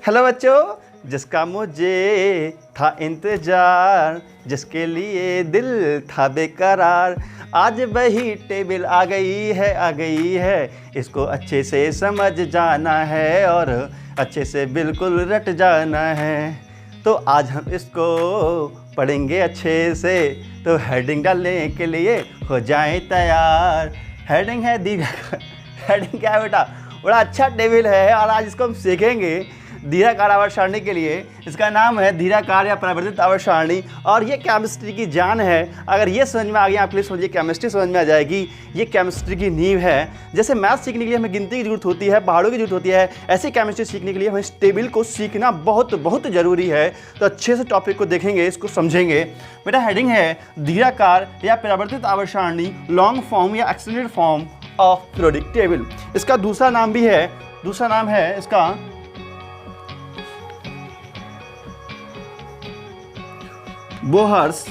Hello बच्चों, जिसका मुझे था इंतजार, जिसके लिए दिल था बेकरार, आज वही टेबल आ गई है। इसको अच्छे से समझ जाना है और अच्छे से बिल्कुल रट जाना है। तो आज हम इसको पढ़ेंगे अच्छे से, तो हेडिंग डालने के लिए हो जाएं तैयार। हेडिंग है हेडिंग क्या है बेटा? बड़ा अच्छा टेबल है और आज इसको हम सीखेंगे धीराकार आवर्त सारणी के लिए। इसका नाम है धीराकार या परिवर्तित आवर्त सारणी और ये केमिस्ट्री की जान है। अगर ये समझ में आ गया आपके लिए समझिए केमिस्ट्री समझ में आ जाएगी। ये केमिस्ट्री की नींव है। जैसे मैथ सीखने के लिए हमें गिनती की जरूरत होती है, पहाड़ों की जरूरत होती है, ऐसे केमिस्ट्री सीखने के लिए हमें इस टेबल को सीखना बहुत बहुत ज़रूरी है। तो अच्छे से टॉपिक को देखेंगे, इसको समझेंगे। बेटा हेडिंग है धीराकार या परिवर्तित आवर्त सारणी, लॉन्ग फॉर्म या extended form of periodic table. इसका दूसरा नाम भी है, दूसरा नाम है इसका Bohr's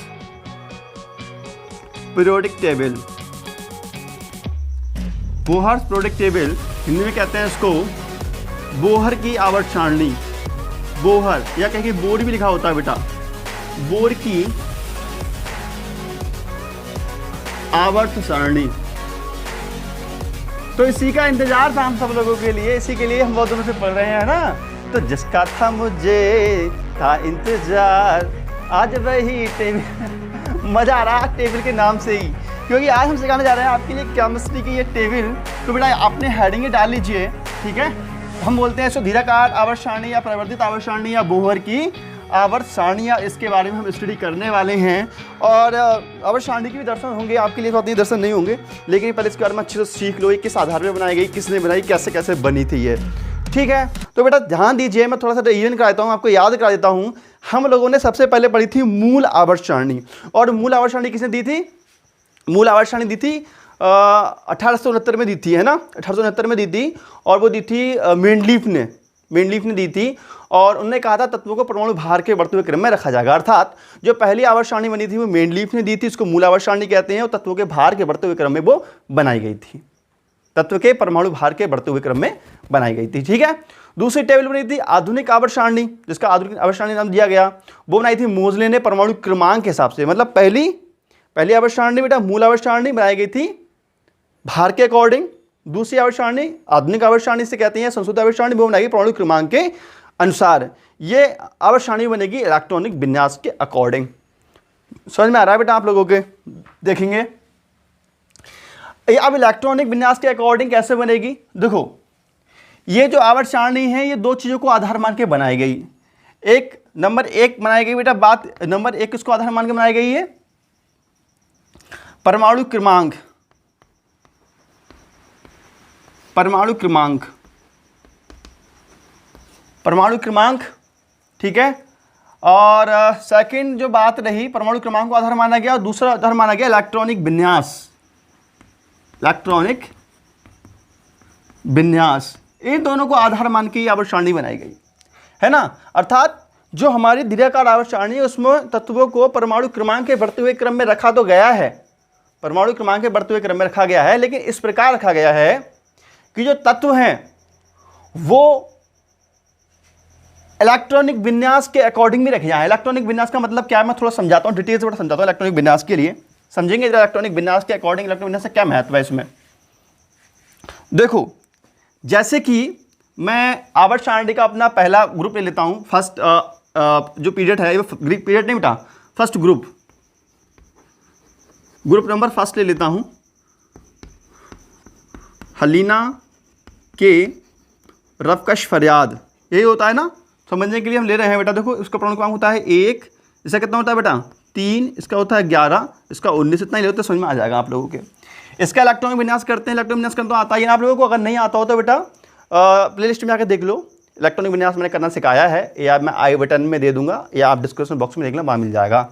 periodic table. Bohr's periodic table Hindi में कहते हैं इसको बोहर की आवर्त सारणी। बोहर या कहीं बोर भी लिखा होता है बेटा, बोर की आवर्त सारणी। तो इसी का इंतजार था हम सब लोगों के लिए, इसी के लिए हम बहुत दिनों से पढ़ रहे हैं ना। तो जिसका था मुझे था इंतजार, आज वही टेबल मज़ा आ रहा है टेबल के नाम से ही, क्योंकि आज हम सिखाने जा रहे हैं आपके लिए केमिस्ट्री की ये टेबल। तो बेटा आपने हेडिंग डाल लीजिए, ठीक है। हम बोलते हैं इसको धीराकार आवर्त सारणी या परिवर्तित आवर्त सारणी या बोहर की आवर्त सारणी, इसके बारे में हम स्टडी करने वाले हैं। और आवर्त सारणी के भी दर्शन होंगे, आपके लिए उतने दर्शन नहीं होंगे, लेकिन पहले इसके बारे में अच्छे से सीख लो, ये किस आधार पर बनाई गई, किसने बनाई, कैसे कैसे बनी थी ये, ठीक है। तो बेटा ध्यान दीजिए, मैं थोड़ा सा रिवीजन करा देता हूँ, आपको याद करा देता हूँ। हम लोगों ने सबसे पहले पढ़ी थी मूल आवर्त सारणी, और मूल आवर्त सारणी किसने दी थी? मूल आवर्त सारणी दी थी 1869 में दी थी, है ना, 1869 में दी थी। और वो दी थी मेंडलीफ ने दी थी। और उन्होंने कहा था तत्वों को परमाणु भार के बढ़ते हुए क्रम में रखा जाएगा। अर्थात जो पहली आवर्त सारणी बनी थी वो मेंडलीफ ने दी थी, इसको मूल आवर्त सारणी कहते हैं, और तत्वों के भार के बढ़ते हुए क्रम में वो बनाई गई थी, तत्व के परमाणु भार के बढ़ते हुए क्रम में बनाई गई थी, ठीक है। दूसरी टेबल बनी थी आधुनिक आवर्त सारणी, जिसका आधुनिक आवर्त सारणी नाम दिया गया। वो बनाई थी मोजले ने परमाणु क्रमांक के हिसाब से। मतलब पहली आवर्त सारणी बेटा मूल आवर्त सारणी बनाई गई थी भार के अकॉर्डिंग। दूसरी आवर्त सारणी आधुनिक आवर्त सारणी से कहते हैं, संशोधित आवर्त सारणी, वो बनाई गई परमाणु क्रमांक के अनुसार। ये आवर्त सारणी बनेगी इलेक्ट्रॉनिक विन्यास के अकॉर्डिंग। समझ में आ रहा है बेटा आप लोगों के? देखेंगे अब इलेक्ट्रॉनिक विन्यास के अकॉर्डिंग कैसे बनेगी। देखो ये जो आवर्त सारणी है ये दो चीज़ों को आधार मान के बनाई गई। एक नंबर एक बनाई गई बेटा, बात नंबर एक किसको आधार मान के बनाई गई है? परमाणु क्रमांक, परमाणु क्रमांक, परमाणु क्रमांक, ठीक है। और सेकंड जो बात रही, परमाणु क्रमांक को आधार माना गया, और दूसरा आधार माना गया इलेक्ट्रॉनिक विन्यास। इलेक्ट्रॉनिक विन्यास, इन दोनों को आधार मान के आवर्त सारणी बनाई गई, है ना। अर्थात जो हमारी धीराकार आवर्त सारणी है उसमें तत्वों को परमाणु क्रमांक के बढ़ते हुए क्रम में रखा तो गया है, परमाणु क्रमांक के बढ़ते हुए क्रम में रखा गया है, लेकिन इस प्रकार रखा गया है कि जो तत्व हैं वो इलेक्ट्रॉनिक विन्यास के अकॉर्डिंग भी रखे जाए। इलेक्ट्रॉनिक विन्यास का मतलब क्या है, मैं थोड़ा समझाता हूँ, डिटेल से थोड़ा समझाता हूँ। इलेक्ट्रॉनिक विन्यास के लिए समझेंगे इलेक्ट्रॉनिक विन्यास के अकॉर्डिंग इलेक्ट्रॉनिक विन्यास का क्या महत्व है इसमें। देखो जैसे कि मैं आवर्त सारणी का अपना पहला ग्रुप ले लेता हूँ, फर्स्ट जो पीरियड है, ग्रीक पीरियड नहीं बेटा, फर्स्ट ग्रुप नंबर फर्स्ट ले लेता हूँ, हलीना के रवकश फरियाद, यही होता है ना। समझने के लिए हम ले रहे हैं बेटा। देखो इसका परमाणु क्रमांक होता है 1, इसका कितना होता है बेटा 3, इसका होता है 11, इसका 19, इतना ही ले होता है, समझ में आ जाएगा आप लोगों के। इसका इलेक्ट्रॉनिक विन्यास करते हैं, इलेक्ट्रॉनिक विन्यास करना तो आता ही है आप लोगों को। अगर नहीं आता हो तो बेटा प्लेलिस्ट में आकर देख लो, इलेक्ट्रॉनिक विन्यास मैंने करना सिखाया है, या मैं आई बटन में दे दूंगा, या आप डिस्क्रिप्शन बॉक्स में देख लें, वहाँ मिल जाएगा,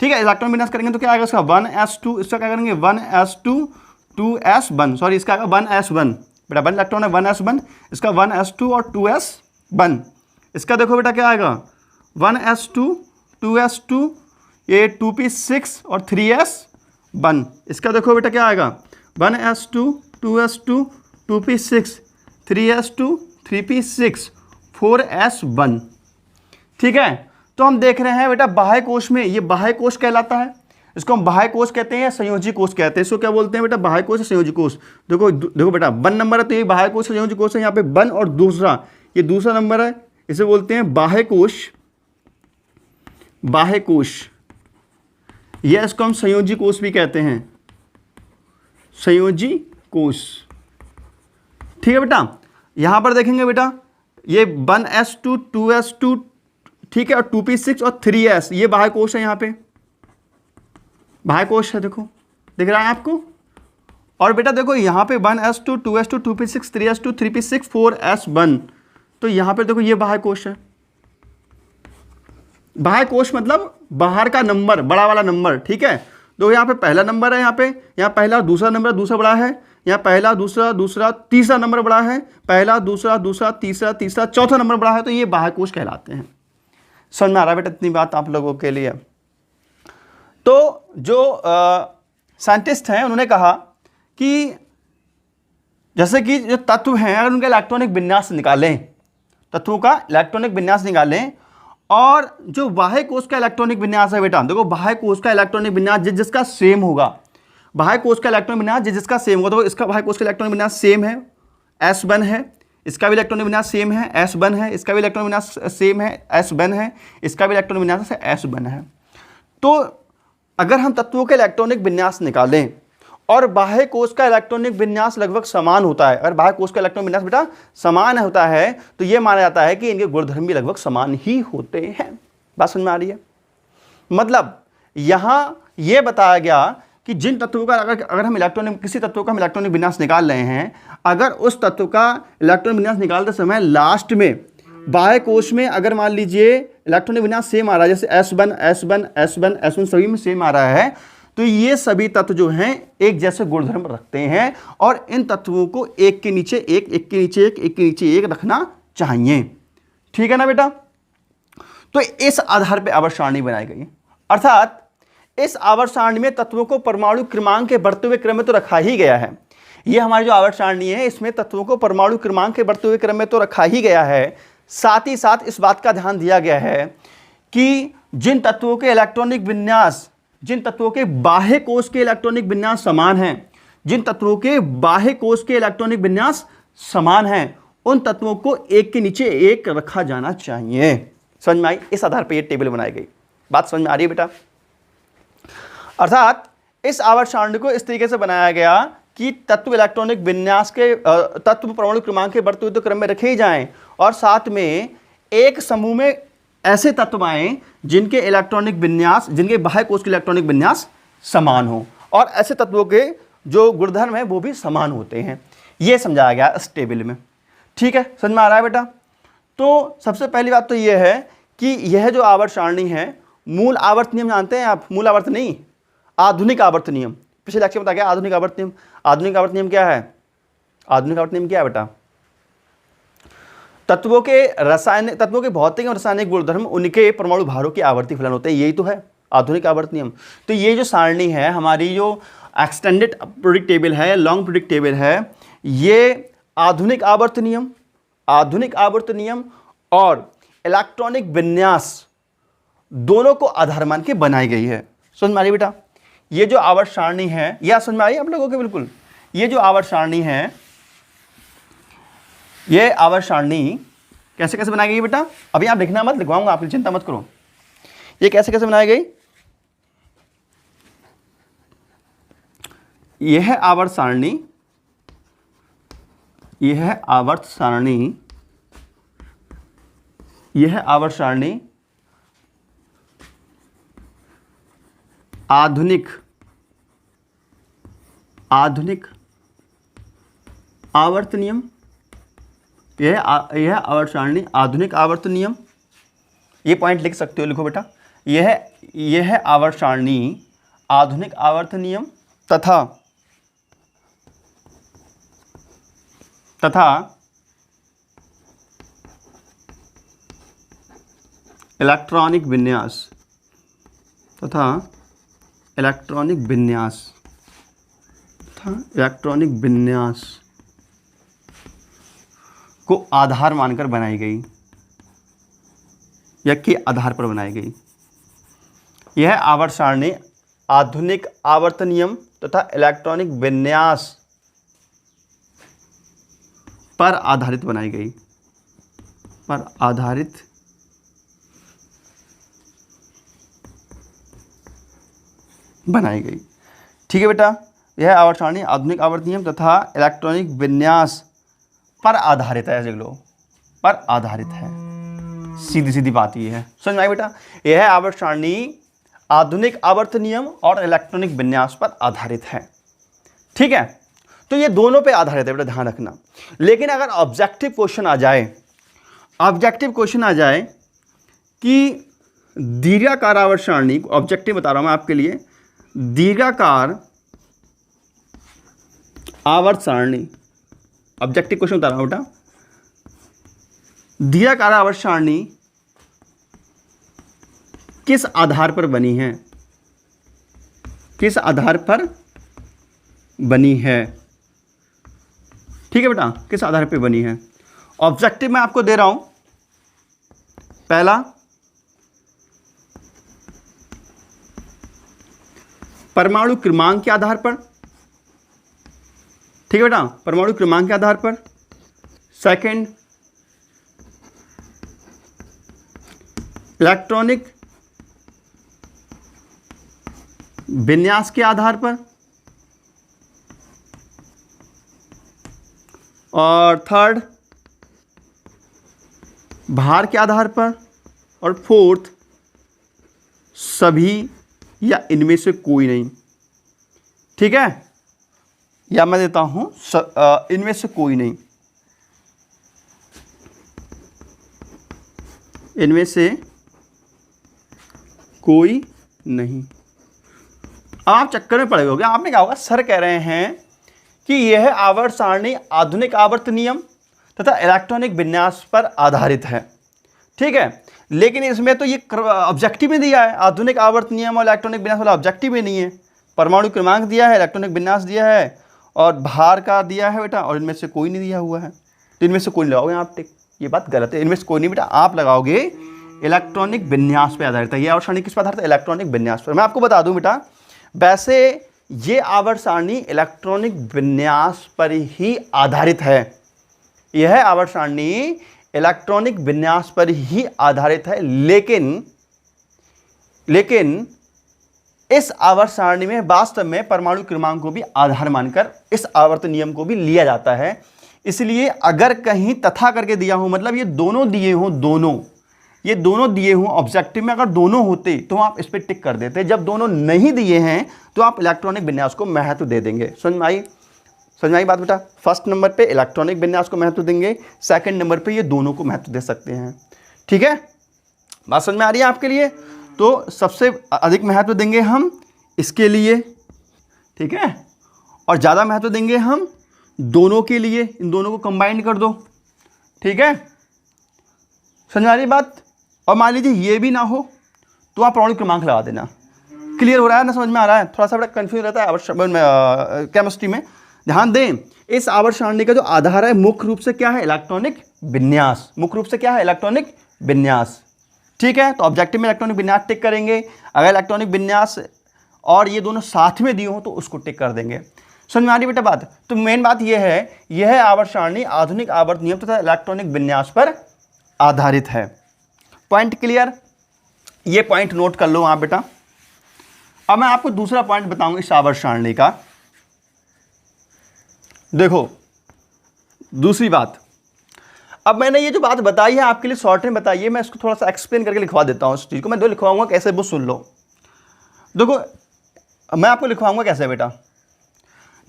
ठीक है। इलेक्ट्रॉनिक विन्यास करेंगे तो क्या आएगा इसका 1s2, इसका क्या करेंगे 1s2 2s1, सॉरी इसका आएगा 1s1 बेटा, 1 इलेक्ट्रॉन है 1s1, इसका 1s2 और 2s1। इसका देखो बेटा क्या आएगा 1s2 2s2, ये 2p6 और 3s1। इसका देखो बेटा क्या आएगा 1s2 2s2 2p6 3s2 3p6 4s1। ठीक है, तो हम देख रहे हैं बेटा बाह्य कोश में, ये बाह्य कोश कहलाता है, इसको हम बाह्य कोश कहते हैं या संयोजी कोश कहते हैं। इसको क्या बोलते हैं बेटा, बाह्य कोश या संयोजी कोश। देखो देखो बेटा 1 नंबर है तो ये बाह्य कोश संयोजी कोश है, यहाँ पे 1 और दूसरा, ये दूसरा नंबर है, इसे बोलते हैं बाह्य कोश, बाह्य कोश, या इसको हम संयोजी कोश भी कहते हैं, संयोजी कोश। ठीक है बेटा, यहां पर देखेंगे बेटा ये 1s2 2s2, ठीक है, और 2p6 और 3s, ये बाह्य कोश है, यहाँ पे बाह्य कोश है, देखो दिख रहा है आपको। और बेटा देखो यहाँ पे 1s2 2s2 2p6 3s2 3p6 4s1, तो यहाँ पे देखो ये बाह्य कोश है। बाह्य कोश मतलब बाहर का नंबर, बड़ा वाला नंबर। ठीक है, तो यहाँ पे पहला नंबर है, यहाँ पहला दूसरा नंबर, दूसरा बड़ा है, यहाँ पहला दूसरा दूसरा तीसरा नंबर बड़ा है, पहला दूसरा दूसरा तीसरा तीसरा चौथा नंबर बड़ा है, तो ये बाह्य कोश कहलाते हैं। समझ में आ रहा है बेटा इतनी बात आप लोगों के लिए। तो जो साइंटिस्ट हैं उन्होंने कहा कि जैसे कि जो तत्व हैं अगर उनका इलेक्ट्रॉनिक विन्यास निकालें, तत्वों का इलेक्ट्रॉनिक विन्यास निकालें, और जो बाह्य कोश का इलेक्ट्रॉनिक विन्यास है बेटा, देखो बाह्य कोश का इलेक्ट्रॉनिक विन्यास जिसका सेम होगा, बाह्य कोश का इलेक्ट्रॉनिक विन्यास जिसका सेम होगा, तो इसका बाह्य कोश का इलेक्ट्रॉनिक विन्यास सेम है, s1 है, इसका भी इलेक्ट्रॉनिक विन्यास सेम है, s1 है, इसका भी इलेक्ट्रॉनिक विन्यास सेम है, s1 है, इसका भी इलेक्ट्रॉनिक विन्यास s1 है। तो अगर हम तत्वों के इलेक्ट्रॉनिक विन्यास निकालें और बाह्य कोश का इलेक्ट्रॉनिक विन्यास लगभग समान होता है, अगर बाह्य कोश का इलेक्ट्रॉनिक विन्यास बेटा समान होता है तो यह माना जाता है कि इनके गुणधर्म भी लगभग समान ही होते हैं। बात समझ में आ रही है? मतलब यहां यह बताया गया कि जिन तत्वों का अगर हम इलेक्ट्रॉनिक, किसी तत्व का हम इलेक्ट्रॉनिक विन्यास निकाल रहे हैं, अगर उस तत्व का इलेक्ट्रॉनिक विन्यास निकालते समय लास्ट में बाह्य कोश में अगर मान लीजिए इलेक्ट्रॉनिक विन्यास सेम आ रहा है, जैसे S1 S1 S1 S1 सभी में सेम आ रहा है, तो ये सभी तत्व जो हैं एक जैसे गुणधर्म रखते हैं और इन तत्वों को एक के नीचे एक, एक के नीचे एक, एक के नीचे एक रखना चाहिए। ठीक है ना बेटा? तो इस आधार पर आवर्त सारणी बनाई गई, अर्थात इस आवर्त सारणी में तत्वों को परमाणु क्रमांक के बढ़ते हुए क्रम में तो रखा ही गया है। ये हमारी जो आवर्त सारणी है इसमें तत्वों को परमाणु क्रमांक के बढ़ते हुए क्रम में तो रखा ही गया है, साथ ही साथ इस बात का ध्यान दिया गया है कि जिन तत्वों के इलेक्ट्रॉनिक विन्यास, जिन तत्वों के बाह्य कोश के इलेक्ट्रॉनिक विन्यास समान हैं, जिन तत्वों के बाह्य कोश के इलेक्ट्रॉनिक विन्यास समान हैं, उन तत्वों को एक के नीचे एक रखा जाना चाहिए। समझ में आई? इस आधार पर यह टेबल बनाई गई। बात समझ में आ रही है बेटा? अर्थात इस आवर्त सारणी को इस तरीके से बनाया गया कि तत्व इलेक्ट्रॉनिक विन्यास के तत्व परमाणु क्रमांक के बढ़ते हुए क्रम में रखे ही जाएं और साथ में एक समूह में ऐसे तत्व आए जिनके इलेक्ट्रॉनिक विन्यास, जिनके बाह्य कोश के इलेक्ट्रॉनिक विन्यास समान हो और ऐसे तत्वों के जो गुणधर्म है वो भी समान होते हैं। ये समझाया गया इस टेबल में। ठीक है, समझ में आ रहा है बेटा? तो सबसे पहली बात तो ये है कि यह जो आवर्त सारणी है, मूल आवर्त नियम जानते हैं आप? मूल आवर्त नहीं, आधुनिक आवर्त नियम। पिछले लेक्चर में बताया गया आधुनिक आवर्त नियम। आधुनिक आवर्त नियम क्या है? आधुनिक आवर्त नियम क्या है बेटा? तत्वों के रासायनिक, तत्वों के भौतिक और रासायनिक गुणधर्म उनके परमाणु भारों के आवर्ती फलन होते हैं, यही तो है आधुनिक आवर्त नियम। तो ये जो सारणी है हमारी, जो एक्सटेंडेड पीरियोडिक टेबल है, लॉन्ग पीरियोडिक टेबल है, ये आधुनिक आवर्त नियम, आधुनिक आवर्त नियम और इलेक्ट्रॉनिक विन्यास दोनों को आधार मान के बनाई गई है। समझ में आ रही बेटा? ये जो आवर्त सारणी है, यह समझ में आ रही है आप लोगों के? बिल्कुल। ये जो आवर्त सारणी है, ये आवर्त सारणी कैसे कैसे बनाई गई बेटा? अभी आप लिखना मत, लिखवाऊंगा, आप चिंता मत करो। ये कैसे कैसे बनाई गई? यह है आवर्त सारणी, यह है आवर्त सारणी, यह है आवर्त सारणी आधुनिक, आधुनिक आवर्त नियम। यह आवर्त सारणी आधुनिक आवर्त नियम। ये पॉइंट लिख सकते हो, लिखो बेटा। यह है आवर्त सारणी आधुनिक आवर्त नियम तथा इलेक्ट्रॉनिक विन्यास, तथा इलेक्ट्रॉनिक विन्यास, इलेक्ट्रॉनिक विन्यास को आधार मानकर बनाई गई। या के आधार पर बनाई गई। यह आवर्त सारणी आधुनिक आवर्त नियम तथा इलेक्ट्रॉनिक विन्यास पर आधारित बनाई गई, पर आधारित बनाई गई। ठीक है बेटा, यह आवर्त सारणी आधुनिक आवर्त नियम तथा इलेक्ट्रॉनिक विन्यास पर आधारित है। लो, पर आधारित है, सीधी सीधी बात ये है, समझ में आई बेटा। यह आवर्त सारणी आधुनिक आवर्त नियम और इलेक्ट्रॉनिक विन्यास पर आधारित है। ठीक है, तो ये दोनों पे आधारित है बेटा, ध्यान रखना। लेकिन अगर ऑब्जेक्टिव क्वेश्चन आ जाए, ऑब्जेक्टिव क्वेश्चन आ जाए कि दीर्घाकार आवर्त सारणी, ऑब्जेक्टिव बता रहा हूं मैं आपके लिए, दीर्घाकार आवर्त सारणी, ऑब्जेक्टिव क्वेश्चन बता रहा हूं बेटा, दीर्घाकार आवर्त सारणी किस आधार पर बनी है, किस आधार पर बनी है। ठीक है बेटा, किस आधार पर बनी है। ऑब्जेक्टिव मैं आपको दे रहा हूं, पहला परमाणु क्रमांक के आधार पर। ठीक है बेटा, परमाणु क्रमांक के आधार पर। सेकंड, इलेक्ट्रॉनिक विन्यास के आधार पर। और थर्ड, भार के आधार पर। और फोर्थ, सभी या इनमें से कोई नहीं। ठीक है, या मैं देता हूं इनमें से कोई नहीं, इनमें से कोई नहीं। आप चक्कर में पड़े होगे, आपने क्या होगा, सर कह रहे हैं कि यह आवर्त सारणी आधुनिक आवर्त नियम तथा इलेक्ट्रॉनिक विन्यास पर आधारित है। ठीक है, लेकिन इसमें तो ये ऑब्जेक्टिव में दिया है, आधुनिक आवर्त नियम और इलेक्ट्रॉनिक विन्यास वाला ऑब्जेक्टिव में नहीं है। परमाणु क्रमांक दिया है, इलेक्ट्रॉनिक विन्यास दिया है और भार का दिया है बेटा, और इनमें से कोई नहीं दिया हुआ है। तो इनमें से कोई नहीं लगाओगे आप, टिक, ये बात गलत है। इनमें से कोई नहीं बेटा, आप लगाओगे इलेक्ट्रॉनिक विन्यास पर आधारित है। ये आवर्त सारणी किस पर आधारित है, इलेक्ट्रॉनिक विन्यास पर। मैं आपको बता दूं बेटा, वैसे ये आवर्त सारणी इलेक्ट्रॉनिक विन्यास पर ही आधारित है। यह आवर्त सारणी इलेक्ट्रॉनिक विन्यास पर ही आधारित है, लेकिन इस आवर्त सारणी में वास्तव में परमाणु क्रमांक को भी आधार मानकर इस आवर्त नियम को भी लिया जाता है। इसलिए अगर कहीं तथा करके दिया हो, मतलब ये दोनों दिए हों, ये दोनों दिए हों ऑब्जेक्टिव में, अगर दोनों होते तो आप इस पर टिक कर देते। जब दोनों नहीं दिए हैं तो आप इलेक्ट्रॉनिक विन्यास को महत्व दे देंगे। समझ में आई बात बेटा। फर्स्ट नंबर पे इलेक्ट्रॉनिक विन्यास को महत्व देंगे, सेकंड नंबर पे ये दोनों को महत्व दे सकते हैं। ठीक है, बात समझ में आ रही है आपके लिए। तो सबसे अधिक महत्व देंगे हम इसके लिए, ठीक है, और ज़्यादा महत्व देंगे हम दोनों के लिए। इन दोनों को कंबाइन कर दो। ठीक है, समझ में आ रही बात। और मान लीजिए ये भी ना हो तो आप परमाणु क्रमांक लगा देना। क्लियर हो रहा है ना, समझ में आ रहा है। थोड़ा सा बड़ा कंफ्यूज रहता है केमिस्ट्री में। ध्यान दें, इस आवर्त सारणी का जो आधार है मुख्य रूप से क्या है, इलेक्ट्रॉनिक विन्यास। मुख्य रूप से क्या है, इलेक्ट्रॉनिक विन्यास। ठीक है, तो ऑब्जेक्टिव में इलेक्ट्रॉनिक विन्यास टिक करेंगे। अगर इलेक्ट्रॉनिक विन्यास और ये दोनों साथ में दिए हो तो उसको टिक कर देंगे। समझ में आ रही बेटा बात। तो मेन बात यह है, यह आवर्त सारणी आधुनिक आवर्त नियम तथा इलेक्ट्रॉनिक विन्यास पर आधारित है। पॉइंट क्लियर, ये पॉइंट नोट कर लो आप बेटा। अब मैं आपको दूसरा पॉइंट बताऊंगा इस आवर्त सारणी का। देखो दूसरी बात, अब मैंने ये जो बात बताई है आपके लिए शॉर्ट में बताई है, मैं इसको थोड़ा सा एक्सप्लेन करके लिखवा देता हूँ। इस चीज़ को मैं दो लिखवाऊंगा, कैसे वो सुन लो। देखो मैं आपको लिखवाऊंगा कैसे बेटा,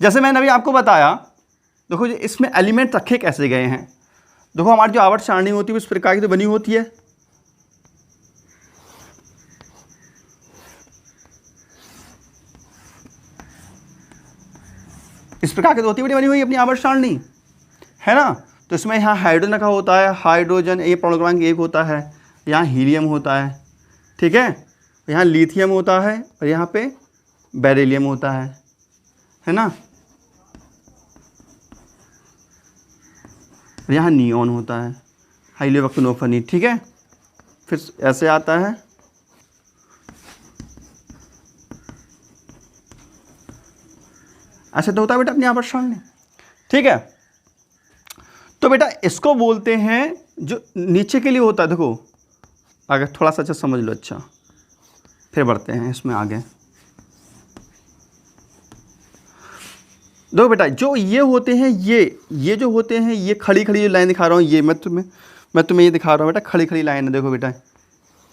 जैसे मैंने अभी आपको बताया। देखो इसमें एलिमेंट रखे कैसे गए हैं। देखो हमारी जो आवर्त सारणी होती है इस प्रकार की तो बनी होती है। इस प्रकार की तो होती बनी हुई अपनी आवर्त सारणी, है ना। तो इसमें यहाँ हाइड्रोजन रखा होता है, हाइड्रोजन ये परमाणु क्रमांक 1 होता है, यहाँ हीलियम होता है, ठीक है, यहाँ लिथियम होता है और यहाँ पे बेरिलियम होता है ना, और यहाँ नियॉन होता है, हाइड्रोक्सिनोफनी, ठीक है। फिर ऐसे आता है, ऐसे तो होता है बेटा अपनी आवर्त सारणी, ठीक है। तो बेटा इसको बोलते हैं, जो नीचे के लिए होता है, देखो आगे थोड़ा सा अच्छा समझ लो, अच्छा फिर बढ़ते हैं इसमें आगे। देखो बेटा जो ये होते हैं, ये जो होते हैं, ये खड़ी खड़ी जो लाइन दिखा रहा हूँ, ये मैं तुम्हें ये दिखा रहा हूँ बेटा, खड़ी खड़ी लाइन है। देखो बेटा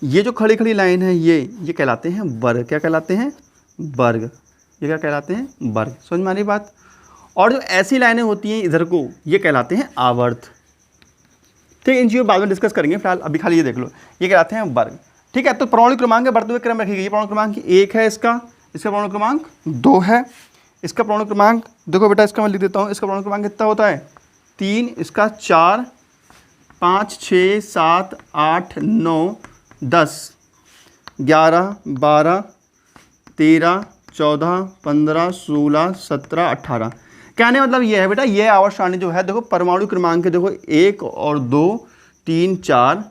ये जो खड़ी खड़ी लाइन है, ये कहलाते हैं वर्ग। क्या कहलाते हैं? वर्ग। ये क्या कहलाते हैं? वर्ग। समझ में आ रही बात? और जो ऐसी लाइनें होती हैं इधर को, ये कहलाते हैं आवर्त। ठीक है, इन चीज़ों बाद में डिस्कस करेंगे, फिलहाल अभी खाली ये देख लो, ये कहलाते हैं वर्ग। ठीक है, तो परमाणु क्रमांक बढ़ते हुए क्रम रखी गई। परमाणु क्रमांक 1 है इसका परमाणु क्रमांक 2 है, इसका परमाणु क्रमांक, देखो बेटा इसका मैं लिख देता हूँ, इसका परमाणु क्रमांक कितना होता है? 3, इसका 4, 5, 6, 7, 8, 9, 10, 11, 12, 13, 14, 15, 16, 17, 18। कहने मतलब ये है बेटा, ये आवर्त सारणी जो है, देखो परमाणु क्रमांक के देखो 1 और 2, 3, 4,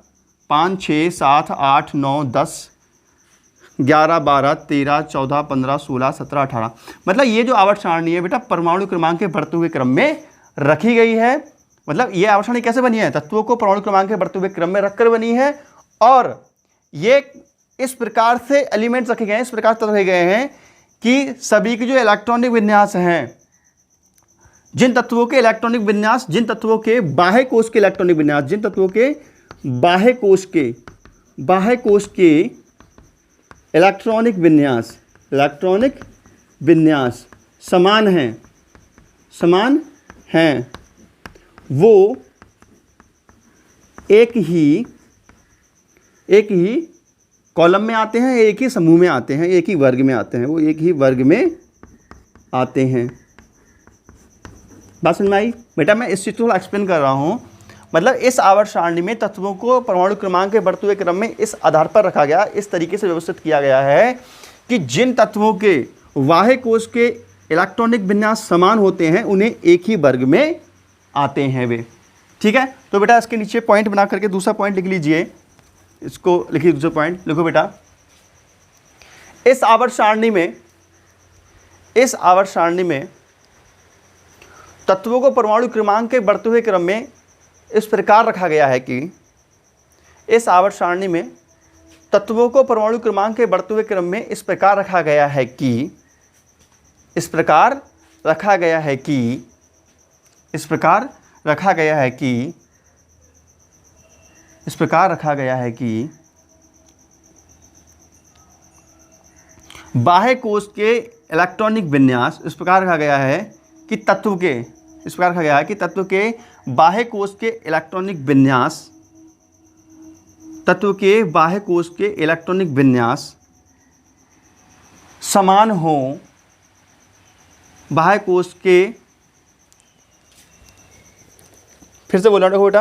5, 6, 7, 8, 9, 10, 11, 12, 13, 14, 15, 16, 17, 18। मतलब ये जो आवर्त सारणी है बेटा परमाणु क्रमांक के बढ़ते हुए क्रम में रखी गई है। मतलब ये आवर्त सारणी कैसे बनी है? तत्वों को परमाणु क्रमांक के बढ़ते हुए क्रम में रखकर बनी है, और ये इस प्रकार से एलिमेंट्स रखे गए हैं, इस प्रकार से रखे गए हैं कि सभी के जो इलेक्ट्रॉनिक विन्यास हैं, जिन तत्वों के इलेक्ट्रॉनिक विन्यास, जिन तत्वों के बाह्य कोश के इलेक्ट्रॉनिक विन्यास, जिन तत्वों के बाह्य कोश के इलेक्ट्रॉनिक विन्यास समान हैं, वो एक ही कॉलम में आते हैं, एक ही समूह में आते हैं, एक ही वर्ग में आते हैं, वो एक ही वर्ग में आते हैं। बात समझ में आई बेटा? मैं इस चीज़ को एक्सप्लेन कर रहा हूँ। मतलब इस आवर्त सारणी में तत्वों को परमाणु क्रमांक के बढ़ते हुए क्रम में इस आधार पर रखा गया, इस तरीके से व्यवस्थित किया गया है कि जिन तत्वों के बाह्य कोश के इलेक्ट्रॉनिक विन्यास समान होते हैं, उन्हें एक ही वर्ग में आते हैं वे। ठीक है, तो बेटा इसके नीचे पॉइंट बना करके दूसरा पॉइंट लिख लीजिए, इसको लिखिए, दूसरा पॉइंट लिखो बेटा। इस आवर्त सारणी में तत्वों को परमाणु क्रमांक के बढ़ते हुए क्रम में इस प्रकार रखा गया है कि इस आवर्त सारणी में तत्वों को परमाणु क्रमांक के बढ़ते हुए क्रम में इस प्रकार रखा गया है कि बाह्य कोश के इलेक्ट्रॉनिक विन्यास, इस प्रकार रखा गया है कि तत्व के बाह्य कोश के इलेक्ट्रॉनिक विन्यास समान हो बाह्य कोश के, फिर से बोला देखो बेटा,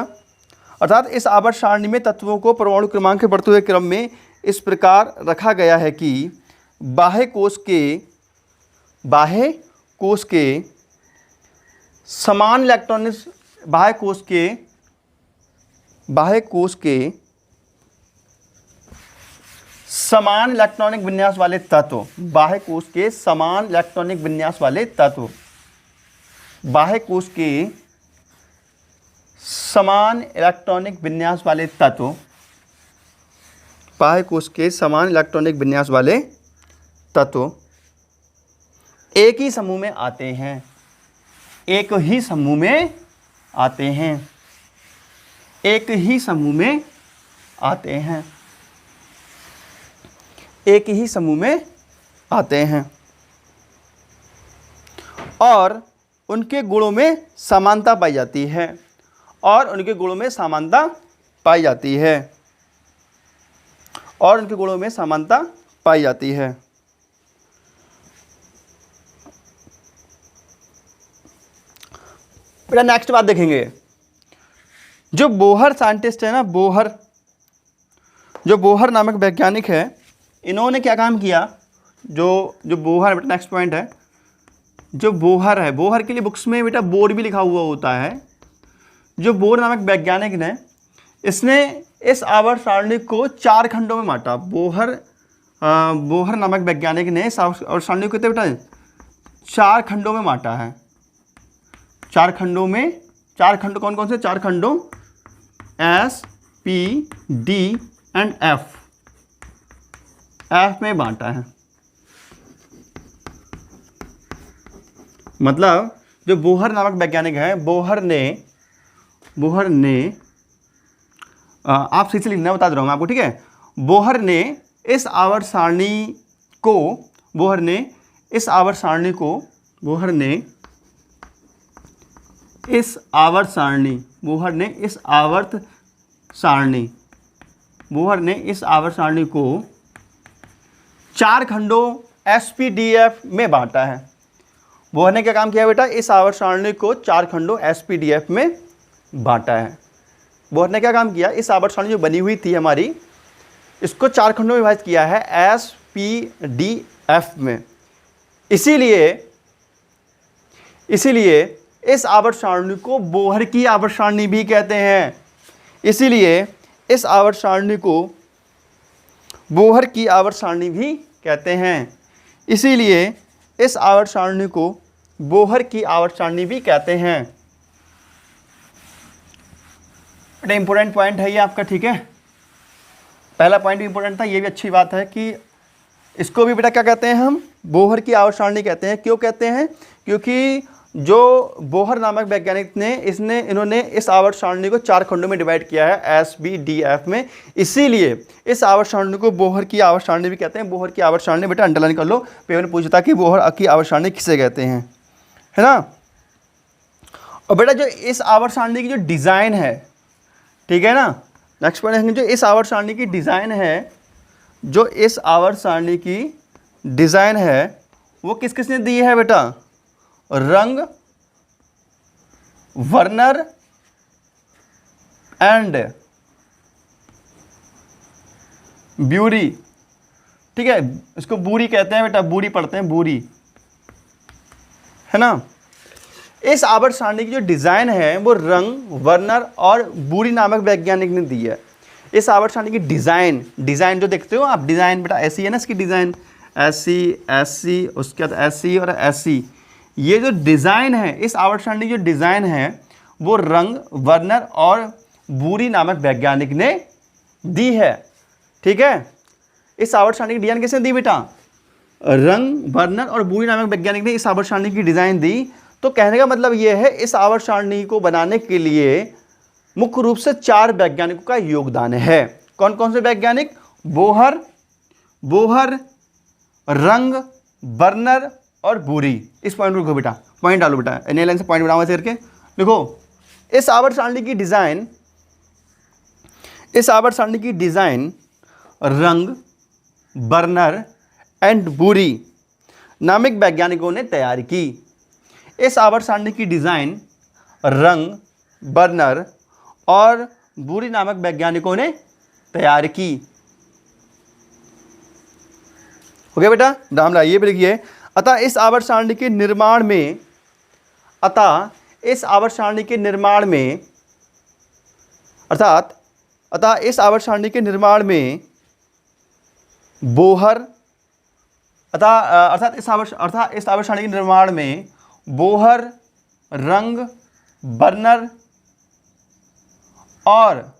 अर्थात इस आवर्त सारणी में तत्वों को परमाणु क्रमांक के बढ़ते हुए क्रम में इस प्रकार रखा गया है कि बाह्य कोश के समान इलेक्ट्रॉनिक समान इलेक्ट्रॉनिक विन्यास वाले तत्व, बाह्य कोश के समान इलेक्ट्रॉनिक विन्यास वाले तत्व, बाह्य कोश के समान इलेक्ट्रॉनिक विन्यास वाले तत्व, बाह्य कोश के समान इलेक्ट्रॉनिक विन्यास वाले तत्व एक ही समूह में आते हैं, एक ही समूह में आते हैं, एक ही समूह में आते हैं, एक ही समूह में आते हैं, और उनके गुणों में समानता पाई जाती है, और उनके गुणों में समानता पाई जाती है, और उनके गुणों में समानता पाई जाती है। बेटा नेक्स्ट बात देखेंगे, जो बोहर साइंटिस्ट है ना, जो बोहर नामक वैज्ञानिक है, इन्होंने क्या काम किया, जो बोहर, बेटा नेक्स्ट पॉइंट है, जो बोहर है, बोहर के लिए बुक्स में बेटा बोर भी लिखा हुआ होता है। जो बोर नामक वैज्ञानिक ने, इसने इस आवर्त सारणी को 4 खंडों में बांटा। बोहर नामक वैज्ञानिक ने इस आवर्त सारणी को कितने बेटा 4 खंडों में बांटा है। 4 खंडों में, 4 खंड कौन कौन से? 4 खंडों S, P, D and F में बांटा है। मतलब जो बोहर नामक वैज्ञानिक है, बोहर ने आप सही से लिखना, बता दे रहा हूँ आपको, ठीक है। बोहर ने इस आवर्त सारणी को बोहर ने इस आवर्त सारणी को 4 खंडों SPDF में बांटा है। बोहर ने क्या काम किया बेटा? इस आवर्त सारणी को 4 खंडों SPDF में बांटा है। बोहर ने क्या काम किया? इस आवर्त सारणी जो बनी हुई थी हमारी, इसको 4 खंडों में विभाजित किया है SPDF में। इसीलिए इस आवर्त सारणी को बोहर की आवर्त सारणी भी कहते हैं। इसीलिए इस आवर्त सारणी को बोहर की आवर्त सारणी भी कहते हैं। इसीलिए इस आवर्त सारणी को बोहर की आवर्त सारणी भी कहते हैं। बड़ा इंपॉर्टेंट पॉइंट है ये आपका, ठीक है। पहला पॉइंट भी इंपॉर्टेंट था, ये भी अच्छी बात है कि इसको भी बेटा क्या कहते हैं हम? बोहर की आवर्त सारणी कहते हैं। क्यों कहते हैं? क्योंकि जो बोहर नामक वैज्ञानिक ने इन्होंने इस आवर्त सारणी को 4 खंडों में डिवाइड किया है SBDF में। इसीलिए इस आवर्त सारणी को बोहर की आवर्त सारणी भी कहते हैं। बोहर की आवर्त सारणी बेटा अंडरलाइन कर लो, पेपर में पूछता कि बोहर की आवर्त सारणी किसे कहते हैं, है ना। और बेटा जो इस आवर्त सारणी की जो डिज़ाइन है, ठीक है ना, नेक्स्ट पॉइंट देखेंगे। जो इस आवर्त सारणी की डिज़ाइन है, जो इस आवर्त सारणी की डिज़ाइन है वो किस किसने दी है बेटा? रंग, वर्नर एंड ब्यूरी, ठीक है। इसको बूरी कहते हैं बेटा, बूरी पढ़ते हैं, बूरी, है ना। इस आवर्त सारणी की जो डिज़ाइन है वो रंग, वर्नर और बूरी नामक वैज्ञानिक ने दी है। इस आवर्त सारणी की डिज़ाइन जो देखते हो आप, डिज़ाइन बेटा ऐसी है ना, इसकी डिज़ाइन ऐसी, उसके बाद ऐसी और ऐसी। ये जो डिज़ाइन है, इस आवर्त सारणी की जो डिज़ाइन है वो रंग, वर्नर और बूरी नामक वैज्ञानिक ने दी है, ठीक है। इस आवर्त सारणी की डिज़ाइन किसने दी बेटा? रंग, वर्नर और बूरी नामक वैज्ञानिक ने इस आवर्त सारणी की डिज़ाइन दी। तो कहने का मतलब ये है, इस आवर्त सारणी को बनाने के लिए मुख्य रूप से 4 वैज्ञानिकों का योगदान है। कौन कौन से वैज्ञानिक? बोहर, रंग, वर्नर और बूरी। इस पॉइंट को बेटा पॉइंट डालो बेटा, नई लाइन से पॉइंट बनाओ ऐसे करके देखो। इस आवर्त सारणी की डिज़ाइन रंग, वर्नर एंड बूरी नामक वैज्ञानिकों ने तैयार की। इस आवर्त सारणी की डिज़ाइन रंग, वर्नर और बूरी नामक वैज्ञानिकों ने तैयार की। हो गया बेटा? नाम लाइए भी लिखिए। अतः इस आवर्त सारणी के निर्माण में बोहर रंग, वर्नर और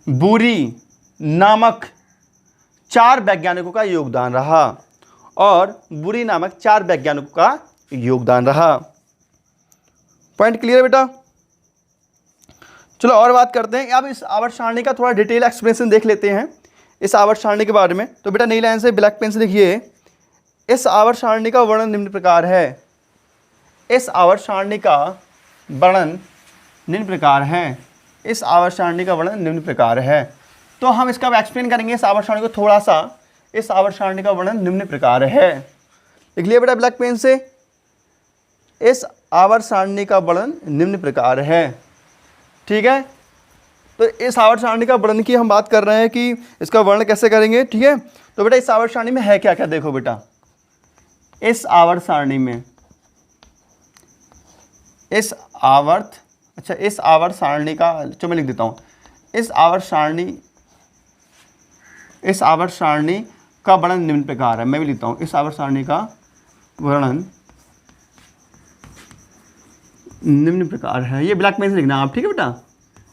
बूरी नामक 4 वैज्ञानिकों का योगदान रहा। पॉइंट क्लियर है बेटा? चलो और बात करते हैं। अब इस आवर्त सारणी का थोड़ा डिटेल एक्सप्लेनेशन देख लेते हैं इस आवर्त सारणी के बारे में। तो बेटा नई लाइन से ब्लैक पेन से लिखिए। इस आवर्त सारणी का वर्णन निम्न प्रकार है। इस आवर्त सारणी का वर्णन निम्न प्रकार है। तो हम इसका अब एक्सप्लेन करेंगे इस आवर्त सारणी को थोड़ा सा। इस आवर्त सारणी का वर्णन निम्न प्रकार है। लिख लिया बेटा ब्लैक पेन से। इस आवर्त सारणी का वर्णन निम्न प्रकार है, ठीक है। तो इस आवर्त सारणी का वर्णन की हम बात कर रहे हैं कि इसका वर्णन कैसे करेंगे, ठीक है। तो बेटा इस आवर्त सारणी में है क्या क्या, देखो बेटा। इस आवर्त सारणी में इस आवर्त सारणी का, चलो मैं लिख देता हूँ। इस आवर्त सारणी का वर्णन निम्न प्रकार है। मैं भी लिखता हूँ, इस आवर्त सारणी का वर्णन निम्न प्रकार है। ये ब्लैक पेन से लिखना आप, ठीक है बेटा।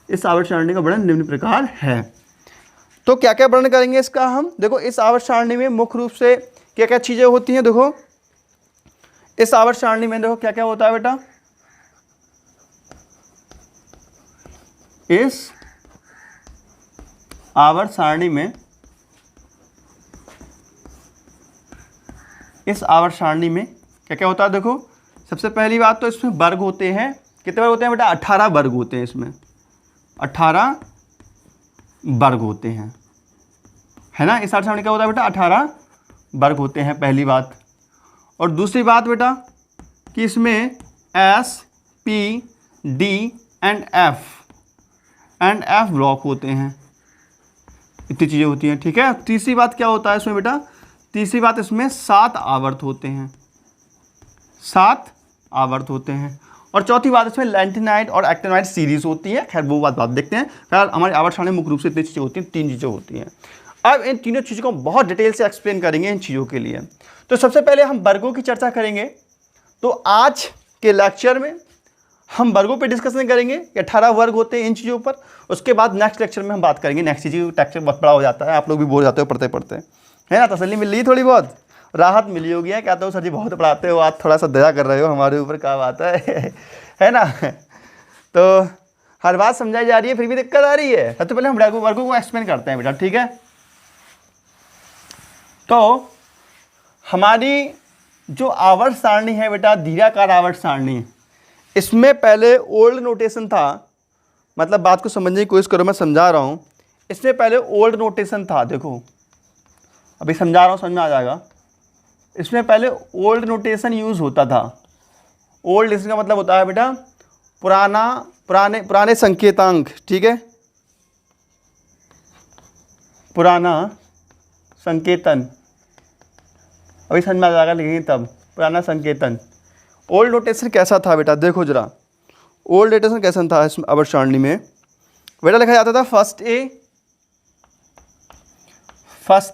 इस आवर्त सारणी का वर्णन निम्न प्रकार है। तो क्या क्या वर्णन करेंगे इसका हम? देखो, इस आवर्त सारणी में मुख्य रूप से क्या क्या चीजें होती हैं। देखो, इस आवर्त सारणी में देखो क्या क्या होता है बेटा। इस आवर्त सारणी में क्या क्या होता है? देखो, सबसे पहली बात तो इसमें वर्ग होते हैं। कितने वर्ग होते हैं बेटा? 18 वर्ग होते हैं इसमें, 18 वर्ग होते हैं, है ना। इस आवर्त सारणी क्या होता है बेटा? 18 वर्ग होते हैं, पहली बात। और दूसरी बात बेटा कि इसमें S, P, D and F block होते हैं। इतनी चीज़ें होती हैं, ठीक है। तीसरी बात क्या होता है इसमें बेटा? तीसरी बात, इसमें 7 आवर्त होते हैं, 7 आवर्त होते हैं। और चौथी बात, इसमें लैंटिनाइड और एक्टिनाइड सीरीज होती है। खैर वो बात देखते हैं। खैर हमारे आवर्त सारणी मुख्य रूप से इतनी चीज़ें होती हैं, 3 चीज़ें होती हैं। अब इन तीनों चीज़ों को बहुत डिटेल से एक्सप्लेन करेंगे इन चीज़ों के लिए। तो सबसे पहले हम वर्गों की चर्चा करेंगे। तो आज के लेक्चर में हम वर्गों पे डिस्कशन करेंगे कि 18 वर्ग होते हैं इन चीज़ों पर। उसके बाद नेक्स्ट लेक्चर में हम बात करेंगे। नेक्स्ट चीज़ लेक्चर बहुत बड़ा हो जाता है, आप लोग भी बोल जाते हो पढ़ते पढ़ते, है ना। तसल्ली मिल रही, थोड़ी बहुत राहत मिली होगी। है, कहते हो सर जी बहुत पढ़ाते हो, आज थोड़ा सा दया कर रहे हो हमारे ऊपर, क्या बात है ना। तो हर बात समझाई जा रही है, फिर भी दिक्कत आ रही है। सबसे पहले हम वर्गों को एक्सप्लेन करते हैं बेटा, ठीक है। तो हमारी जो आवर्त सारणी है बेटा, दीर्घाकार आवर्त सारणी, इसमें पहले ओल्ड नोटेशन था। मतलब बात को समझने की कोशिश करो, मैं समझा रहा हूँ। इसमें पहले ओल्ड नोटेशन था। देखो, अभी समझा रहा हूँ, समझ में आ जाएगा। इसमें पहले ओल्ड नोटेशन यूज़ होता था। ओल्ड इसका मतलब होता है बेटा पुराने संकेतांक, ठीक है, पुराना संकेतन। अभी समझ में आ जाएगा, लिखेंगे तब, पुराना संकेतन। ओल्ड नोटेशन कैसा था बेटा? देखो जरा, ओल्ड नोटेशन कैसा था इस आवर्त सारणी में बेटा? लिखा जाता था फर्स्ट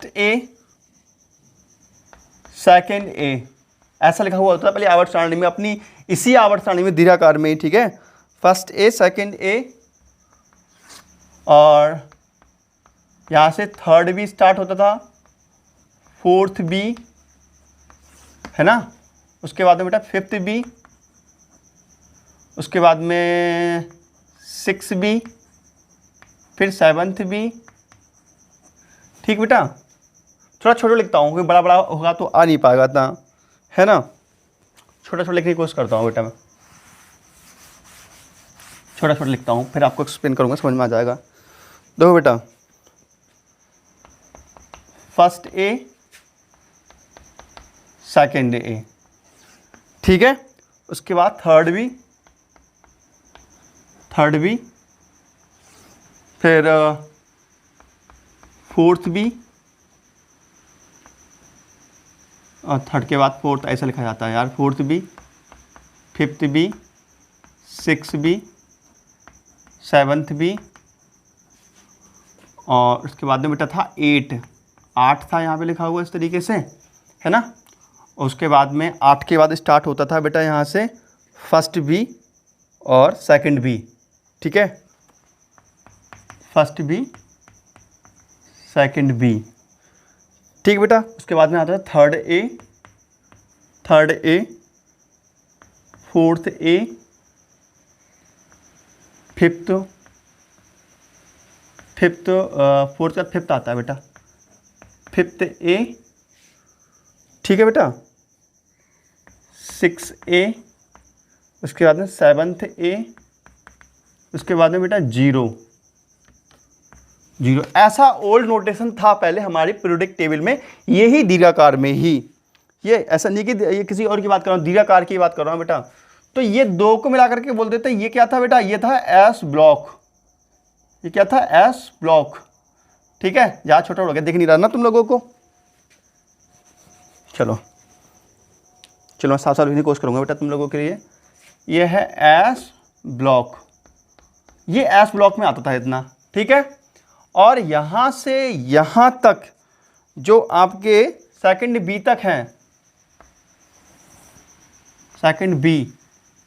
ए सेकंड ए, ऐसा लिखा हुआ होता था पहले आवर्त सारणी में, अपनी इसी आवर्त सारणी में दीर्घाकार में ही, ठीक है। फर्स्ट ए, सेकंड ए, और यहाँ से थर्ड बी स्टार्ट होता था, फोर्थ बी, है ना। उसके बाद में बेटा फिफ्थ बी, उसके बाद में सिक्स बी, फिर सेवन्थ बी, ठीक बेटा। थोड़ा छोटा लिखता हूँ क्योंकि बड़ा बड़ा होगा तो आ नहीं पाएगा इतना, है ना। छोटा छोटा लिखने की कोशिश करता हूँ बेटा, मैं छोटा छोटा लिखता हूँ, फिर आपको एक्सप्लेन करूँगा, समझ में आ जाएगा। देखो बेटा, फर्स्ट ए, सेकेंड ए, ठीक है। उसके बाद थर्ड बी, फिर फोर्थ बी, और थर्ड के बाद फोर्थ, ऐसा लिखा जाता है यार। Fourth B, fifth B, six B, seventh B, और उसके बाद में बेटा था 8 था यहाँ पे लिखा हुआ इस तरीके से, है ना। उसके बाद में 8 के बाद स्टार्ट होता था बेटा यहाँ से फर्स्ट बी और सेकंड बी, ठीक है। फर्स्ट बी, सेकंड बी, ठीक बेटा। उसके बाद में आता है third A, fourth A, fifth, fourth का फिफ्थ आता है बेटा, फिफ्थ ए, ठीक है बेटा। 6 ए, उसके बाद में सेवन्थ ए, उसके बाद में बेटा 0। ऐसा ओल्ड नोटेशन था पहले हमारी पीरियोडिक टेबल में, यही दीर्घाकार में ही। ये ऐसा नहीं कि ये किसी और की बात कर रहा हूँ, दीर्घाकार की बात कर रहा हूँ बेटा। तो ये दो को मिला करके बोल देते हैं, ये क्या था बेटा? ये था एस ब्लॉक। ये क्या था? एस ब्लॉक, ठीक है। ज़्यादा छोटा हो गया, दिख नहीं रहा ना तुम लोगों को। चलो मैं साफ लिखने की कोशिश करूँगा बेटा तुम लोगों के लिए। ये है एस ब्लॉक, ये एस ब्लॉक में आता था इतना, ठीक है। और यहाँ से यहाँ तक जो आपके सेकंड बी तक हैं, सेकंड बी,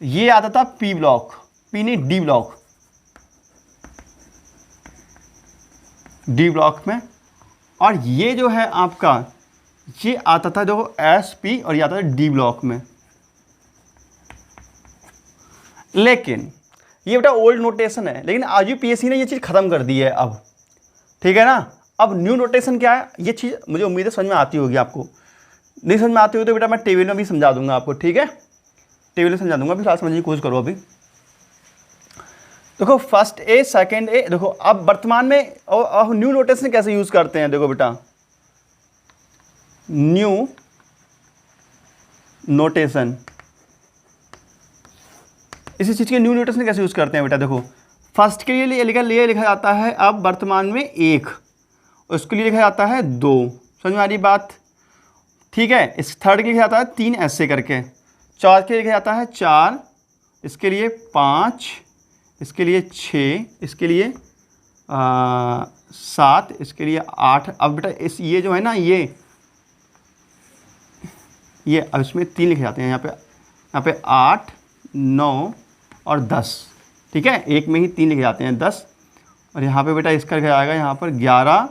ये आता था पी ब्लॉक, पी नहीं डी ब्लॉक, डी ब्लॉक में। और ये जो है आपका, ये आता था जो एस पी, और ये आता था डी ब्लॉक में। लेकिन ये बेटा ओल्ड नोटेशन है, लेकिन आज यूपीएससी ने ये चीज़ खत्म कर दी है अब, ठीक है ना। अब न्यू नोटेशन क्या है, ये चीज़ मुझे उम्मीद है समझ में आती होगी आपको। नहीं समझ में आती हो तो बेटा मैं टेबल में भी समझा दूंगा आपको, ठीक है, टेबल में समझा दूंगा, फिलहाल समझने की कोशिश करो। अभी देखो फर्स्ट ए सेकंड ए, देखो अब वर्तमान में अब न्यू नोटेशन कैसे यूज करते हैं, देखो बेटा न्यू नोटेशन, इसी चीज़ के न्यू नोटेशन कैसे यूज करते हैं बेटा। देखो फर्स्ट के लिए लिखा जाता है अब वर्तमान में 1, उसके लिए लिखा जाता है 2, समझ में आ रही बात, ठीक है। इस थर्ड के लिए लिखा जाता है 3 ऐसे करके, चौथ के लिए लिखा जाता है 4, इसके लिए 5, इसके लिए 6, इसके लिए 7, इसके लिए 8। अब बेटा इस ये जो है ना ये अब इसमें 3 लिखे जाते हैं, यहाँ पे 8, 9 और 10, ठीक है, एक में ही 3 लिखे जाते हैं 10। और यहाँ पे बेटा इसका लिखा जाएगा यहाँ पर 11,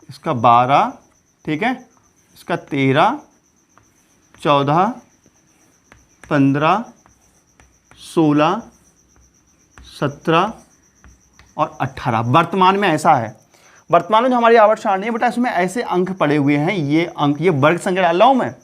इसका 12, ठीक है, इसका 13, 14, 15, 16, 17 और 18। वर्तमान में ऐसा है, वर्तमान में जो हमारी आवर्त सारणी है बेटा, इसमें ऐसे अंक पड़े हुए हैं, ये अंक, ये वर्ग संख्या डाल रहा हूँ मैं।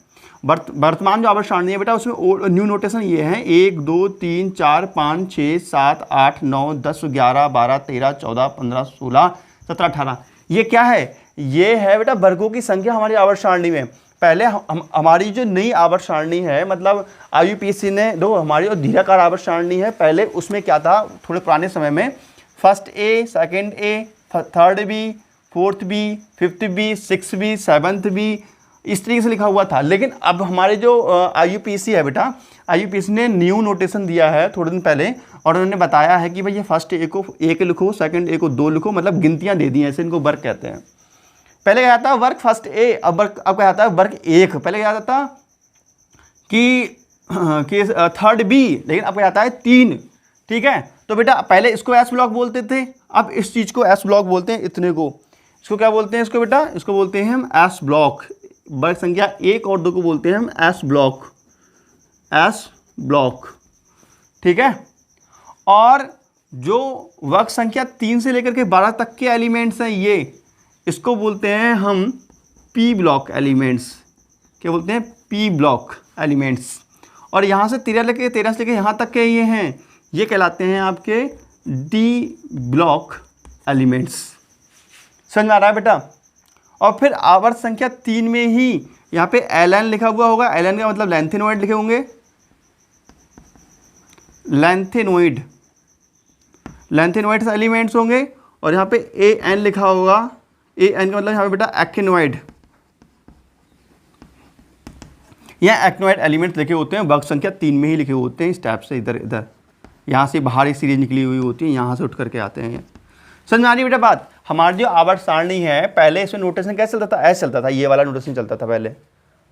वर्तमान जो आवर्त सारणी है बेटा, उसमें न्यू नोटेशन ये है 1 2 3 4 5 6 7 8 9 10 11 12 13 14 15 16 17 18। ये क्या है, ये है बेटा वर्गों की संख्या हमारी आवर्त सारणी में। पहले हमारी जो नई आवर्त सारणी है, मतलब IUPAC ने दो हमारी और धीराकार आवर्त सारणी है, पहले उसमें क्या था, थोड़े पुराने समय में first A, second A, third B, fourth B, fifth B, six B, seventh B, इस तरीके से लिखा हुआ था। लेकिन अब हमारे जो IUPAC है बेटा, IUPAC ने न्यू नोटेशन दिया है थोड़े दिन पहले, और उन्होंने बताया है कि भाई ये फर्स्ट ए को 1 लिखो, सेकंड ए को 2 लिखो, मतलब गिनतियाँ दे दी हैं, ऐसे इनको वर्ग कहते हैं। पहले क्या था वर्ग फर्स्ट ए, अब क्या आता है वर्ग 1। पहले क्या आता था कि थर्ड बी, लेकिन अब क्या आता है 3, ठीक है। तो बेटा पहले इसको एस ब्लॉक बोलते थे, अब इस चीज़ को एस ब्लॉक बोलते हैं, इतने को इसको क्या बोलते हैं, इसको बेटा इसको बोलते हैं हम एस ब्लॉक। वर्ग संख्या 1 और 2 को बोलते हैं हम एस ब्लॉक, एस ब्लॉक, ठीक है। और जो वर्ग संख्या 3 से लेकर के 12 तक के एलिमेंट्स हैं, ये इसको बोलते हैं हम पी ब्लॉक एलिमेंट्स। क्या बोलते हैं, पी ब्लॉक एलिमेंट्स। और यहाँ से 13 से लेकर यहाँ तक के ये हैं, ये कहलाते हैं आपके डी ब्लॉक एलिमेंट्स। समझ में आ रहा है बेटा। और फिर आवर्त संख्या 3 में ही यहाँ पे एलन लिखा हुआ होगा, एलन का मतलब लेंथेनोइड लिखे होंगे, लेंथेनोइड, लेंथेनोइड एलिमेंट्स होंगे। और यहाँ पे ए एन लिखा होगा, ए एन का मतलब यहाँ पे बेटा एक्टिनोइड, यहाँ एक्टिनोइड एलिमेंट्स लिखे होते हैं, वर्ग संख्या 3 में ही लिखे होते हैं, इस टाइप से इधर इधर, यहाँ से बाहर एक सीरीज निकली हुई होती है, यहाँ से उठ करके आते हैं। समझ में आ रही बेटा बात। हमारी जो आवर्त सारणी है, पहले इसमें नोटेशन कैसे चलता था, ऐसे चलता था, ये वाला नोटेशन चलता था पहले,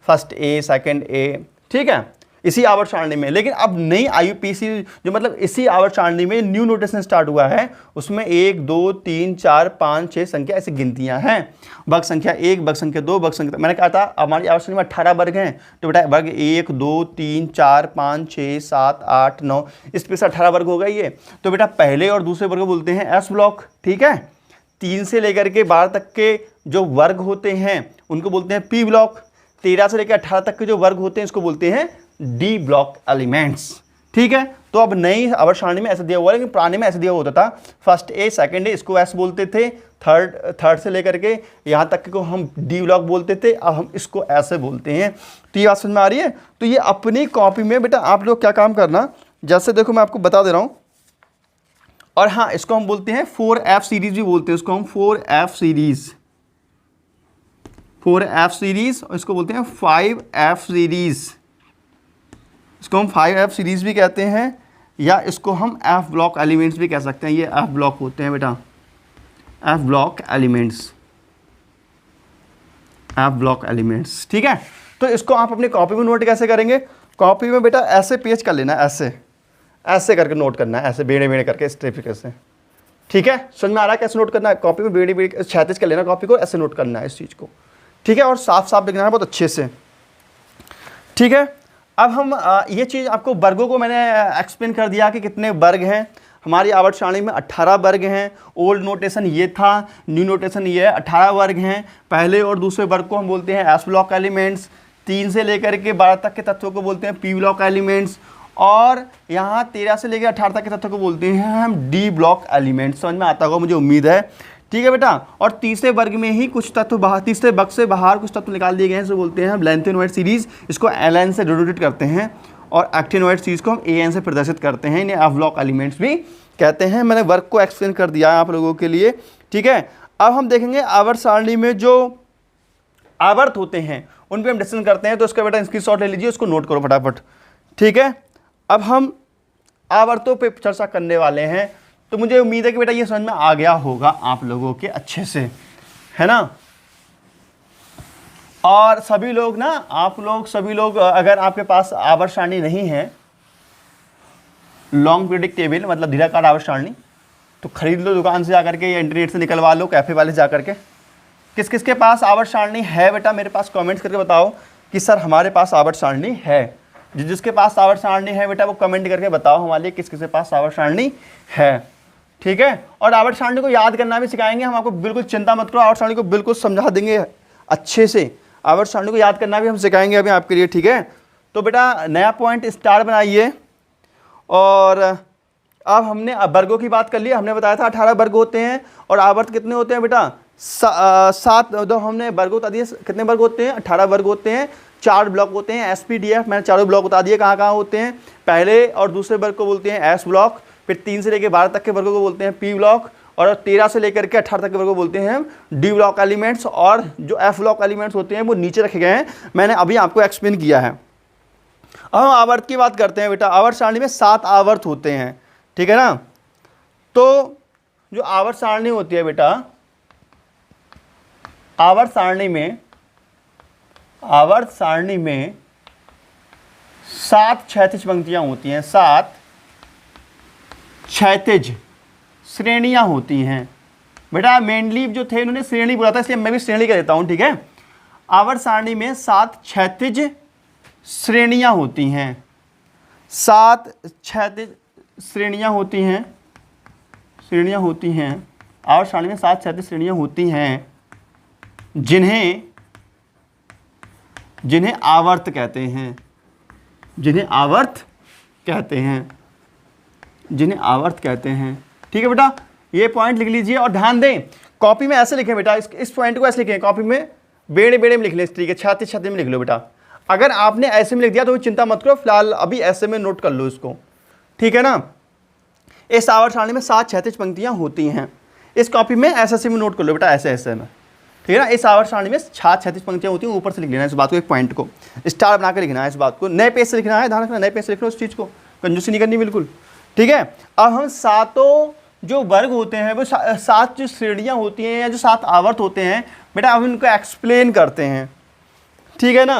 फर्स्ट ए सेकंड ए, ठीक है, इसी आवर्त सारणी में। लेकिन अब नई IUPAC जो मतलब इसी आवर्त सारणी में न्यू नोटेशन स्टार्ट हुआ है, उसमें 1 2 3 4 5 6 संख्या ऐसी गिनतियां हैं। वर्ग संख्या 1, वर्ग संख्या 2, वर्ग संख्या, मैंने कहा था हमारी आवर्त सारणी में 18 वर्ग हैं, तो बेटा वर्ग 1 2 3 4 5 6 7 8 9, इस पे से 18 वर्ग हो गए ये। तो बेटा पहले और दूसरे वर्ग बोलते हैं एस ब्लॉक, ठीक है। 3 से लेकर के 12 तक के जो वर्ग होते हैं उनको बोलते हैं पी ब्लॉक। 13 से लेकर 18 तक के जो वर्ग होते हैं इसको बोलते हैं डी ब्लॉक एलिमेंट्स, ठीक है। तो अब नई आवर्त सारणी में ऐसा दिया हुआ है, लेकिन पुराने में ऐसा दिया होता था फर्स्ट ए सेकंड ए, इसको एस बोलते थे, थर्ड से लेकर के यहाँ तक को हम डी ब्लॉक बोलते थे, अब हम इसको ऐसे बोलते हैं। तो ये बात समझ में आ रही है। तो ये अपनी कॉपी में बेटा आप लोग क्या काम करना, जैसे देखो मैं आपको बता दे रहा हूँ। और हाँ, इसको हम बोलते हैं 4F सीरीज भी बोलते हैं, इसको हम 4F सीरीज, 4F सीरीज, और इसको बोलते हैं 5F सीरीज, इसको हम 5F सीरीज भी कहते हैं, या इसको हम F ब्लॉक एलिमेंट्स भी कह सकते हैं। ये F ब्लॉक होते हैं बेटा, F block elements, F block elements. ठीक है, तो इसको आप अपनी कॉपी में नोट कैसे करेंगे? कॉपी में बेटा ऐसे पेज कर लेना, ऐसे ऐसे करके नोट करना है, ऐसे बेड़े बेड़े करके इस तरीके से। ठीक है, समझ में आ रहा है कैसे नोट करना है? कॉपी में बेड़े बेड़े क्षैतिज कर लेना कॉपी को, ऐसे नोट करना है इस चीज़ को। ठीक है, और साफ साफ लिखना है बहुत अच्छे से। ठीक है, अब हम ये चीज़ आपको वर्गों को मैंने एक्सप्लेन कर दिया कि कितने वर्ग हैं हमारी आवर्त सारणी में। 18 वर्ग हैं। ओल्ड नोटेशन ये था, न्यू नोटेशन ये है। 18 वर्ग हैं। पहले और दूसरे वर्ग को हम बोलते हैं एस ब्लॉक एलिमेंट्स। 3 से लेकर के 12 तक के तत्वों को बोलते हैं पी ब्लॉक एलिमेंट्स। और यहाँ 13 से लेकर 18 तक के तत्वों को बोलते हैं हम डी ब्लॉक एलिमेंट्स। समझ में आता होगा मुझे उम्मीद है। ठीक है बेटा, और तीसरे वर्ग में ही कुछ तत्व बाहर, तीसरे वर्ग से बाहर कुछ तत्व निकाल दिए गए हैं, इसे बोलते हैं हम लैंथेनॉइड सीरीज। इसको एलएन से डिनोटेट करते हैं, और एक्टिनॉइड सीरीज को हम एएन से प्रदर्शित करते हैं। इन्हें एफ ब्लॉक एलिमेंट्स भी कहते हैं। मैंने वर्ग को एक्सप्लेन कर दिया है आप लोगों के लिए। ठीक है, अब हम देखेंगे आवर्त सारणी में जो आवर्त होते हैं उन पर हम डिस्कशन करते हैं। तो इसका बेटा स्क्रीनशॉट ले लीजिए, उसको नोट करो फटाफट। ठीक है, अब हम आवर्तों पे चर्चा करने वाले हैं। तो मुझे उम्मीद है कि बेटा ये समझ में आ गया होगा आप लोगों के अच्छे से, है ना? और सभी लोग ना, आप लोग सभी लोग अगर आपके पास आवर्त सारणी नहीं है, लॉन्ग पीरियडिक टेबल मतलब दीर्घाकार आवर्त सारणी, तो खरीद लो दुकान से जाकर के या इंटरनेट से निकलवा लो, कैफे वाले से जाकर के। किस किस के पास आवर्त सारणी है बेटा? मेरे पास कमेंट्स करके बताओ कि सर हमारे पास आवर्त सारणी है। जिसके पास आवर्त सारणी है बेटा वो कमेंट करके बताओ हमारे किस किस के पास आवर्त सारणी है। ठीक है, और आवर्त सारणी को याद करना भी सिखाएंगे हम आपको, बिल्कुल चिंता मत करो, आवर्त सारणी को बिल्कुल समझा देंगे अच्छे से। आवर्त सारणी को याद करना भी हम सिखाएंगे अभी आपके लिए। ठीक है, तो बेटा नया पॉइंट स्टार बनाइए। और अब हमने वर्गों की बात कर ली। हमने बताया था 18 वर्ग होते हैं, और आवर्त कितने होते हैं बेटा? 7। तो हमने वर्ग बता दिए कितने वर्ग होते हैं? 18 वर्ग होते हैं। 4 ब्लॉक होते हैं SPDF, मैंने चारों ब्लॉक बता दिए कहाँ कहाँ होते हैं। पहले और दूसरे वर्ग को बोलते हैं S ब्लॉक, फिर 3 से लेकर 12 तक के वर्गों को बोलते हैं P ब्लॉक, और 13 से लेकर के 18 तक के वर्गों को बोलते हैं D ब्लॉक एलिमेंट्स। और जो F ब्लॉक एलिमेंट्स होते हैं वो नीचे रखे गए हैं, मैंने अभी आपको एक्सप्लेन किया है। अब हम आवर्त की बात करते हैं बेटा। आवर्त सारणी में 7 आवर्त होते हैं। ठीक है ना? तो जो आवर्त सारणी होती है बेटा, आवर्त सारणी में 7 क्षैतिज पंक्तियां होती हैं, 7 क्षैतिज श्रेणियां होती हैं बेटा। मेंडलीव जो थे उन्होंने श्रेणी बोला था, इसलिए मैं भी श्रेणी कह देता हूं। ठीक है, आवर्त सारणी में 7 क्षैतिज श्रेणियां होती हैं, 7 क्षैतिज श्रेणियां होती हैं, आवर्त सारणी में 7 क्षैतिज श्रेणियां होती हैं, जिन्हें आवर्त कहते हैं, जिन्हें आवर्त कहते हैं। ठीक है बेटा, ये पॉइंट लिख लीजिए और ध्यान दें, कॉपी में ऐसे लिखें बेटा, इस पॉइंट को ऐसे लिखें, कॉपी में बेड़े बेड़े में लिख लें इस तरीके, छाती में लिख लो बेटा। अगर आपने ऐसे में लिख दिया तो चिंता मत करो, फिलहाल अभी ऐसे में नोट कर लो इसको। ठीक है ना? इस आवर्त सारणी में 7 क्षैतिज पंक्तियां होती हैं। इस कॉपी में ऐसे में नोट कर लो बेटा, ऐसे में। ठीक है ना? इस आवर्त सारणी में 7 क्षैतिज पंक्तियां होती हैं, ऊपर से लिख लेना इस बात को, एक पॉइंट को स्टार बना के लिखना है, इस बात को नए पेज से लिखना है, ध्यान रखना नए पेज से लिख लो, उस चीज़ को कंजूसी नहीं करनी बिल्कुल। ठीक है, अब हम 7 जो वर्ग होते हैं वो 7 जो श्रेणियाँ होती हैं या जो 7 आवर्त होते हैं बेटा, अब इनको एक्सप्लेन करते हैं। ठीक है ना?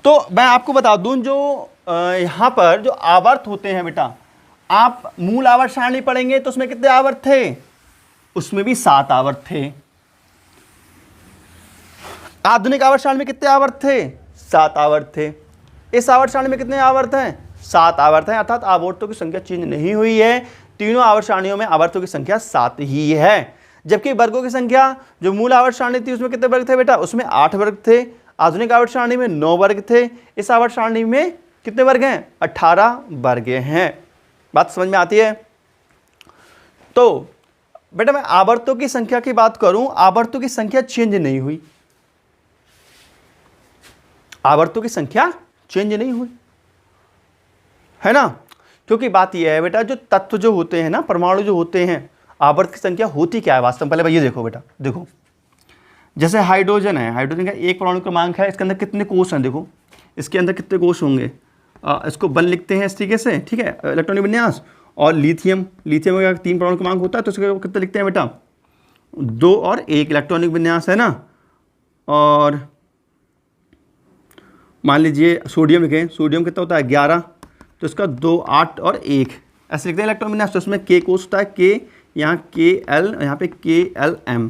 तो मैं आपको बता दूं, जो यहाँ पर जो आवर्त होते हैं बेटा, आप मूल आवर्त सारणी पढ़ेंगे तो उसमें कितने आवर्त थे? उसमें भी 7 आवर्त थे। आधुनिक आवर्त सारणी में कितने आवर्त थे? 7 आवर्त थे। इस आवर्त सारणी में कितने आवर्त हैं? 7 आवर्त हैं, अर्थात आवर्तों की संख्या चेंज नहीं हुई है। तीनों आवर्त सारणियों में आवर्तों की संख्या 7 ही है। जबकि वर्गों की संख्या, जो मूल आवर्त सारणी थी उसमें कितने वर्ग थे बेटा? उसमें 8 वर्ग थे। आधुनिक आवर्त सारणी में 9 वर्ग थे। इस आवर्त सारणी में कितने वर्ग हैं? 18 वर्ग हैं। बात समझ में आती है? तो बेटा मैं आवर्तों की संख्या की बात करूं, आवर्तों की संख्या चेंज नहीं हुई, आवर्तों की संख्या चेंज नहीं हुई, है ना? क्योंकि बात यह है बेटा, जो तत्व जो होते हैं ना, परमाणु जो होते हैं, आवर्त की संख्या होती क्या है वास्तव में? पहले भाई ये देखो बेटा, देखो जैसे हाइड्रोजन है, हाइड्रोजन का एक परमाणु क्रमांक है, इसके अंदर कितने कोष हैं? देखो इसके अंदर कितने कोष होंगे, इसको बल लिखते हैं इस तरीके से, ठीक है, इलेक्ट्रॉनिक विन्यास, और लिथियम में अगर 3 परमाणु क्रमांक होता है तो उसके कितना लिखते हैं बेटा, 2 और 1 इलेक्ट्रॉनिक विन्यास है ना। और मान लीजिए सोडियम लिखें, सोडियम कितना होता है 11, तो इसका 2, 8 और 1 ऐसे लिखते हैं इलेक्ट्रॉन विन्यास। तो उसमें K कोष होता है, K यहाँ KL, यहाँ पे KLM।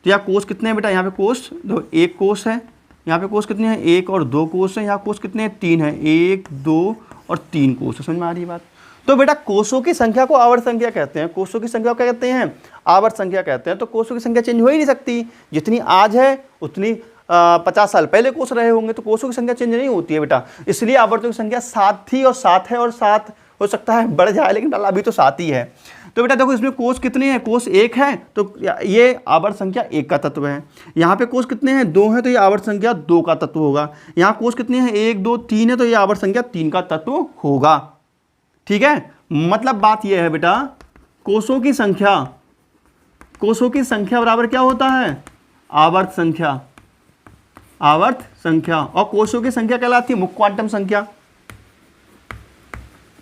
तो यहाँ कोष कितने हैं बेटा, यहाँ पे कोष दो, 1 कोष है, यहाँ पे कोष कितने हैं 1 और 2 कोष है, यहाँ कोष कितने हैं 3 है, 1 2 और 3 कोष है। समझ में आ रही है बात। तो बेटा कोषों की संख्या को आवर्त संख्या कहते हैं, कोषों की संख्या को क्या कहते हैं, आवर्त संख्या कहते हैं। तो कोषों की संख्या चेंज हो ही नहीं सकती, जितनी आज है उतनी 50 साल पहले कोष रहे होंगे, तो कोषों की संख्या चेंज नहीं होती है बेटा। इसलिए आवर्तों की संख्या 7 थी और 7 है, और 7 हो सकता है बढ़ जाए, लेकिन अभी तो 7 ही है। तो बेटा देखो इसमें कोष कितने हैं, कोष 1 है तो ये आवर्त संख्या 1 का तत्व है। यहाँ पे कोष कितने हैं 2 है, तो ये आवर्त संख्या 2 का तत्व होगा। यहाँ कोष कितने हैं 1 2 3 है, तो ये आवर्त संख्या 3 का तत्व होगा। ठीक है, मतलब बात यह है बेटा, कोषों की संख्या बराबर क्या होता है, आवर्त संख्या, आवर्त संख्या। और कोषों की संख्या कहलाती है मुख्य क्वांटम संख्या,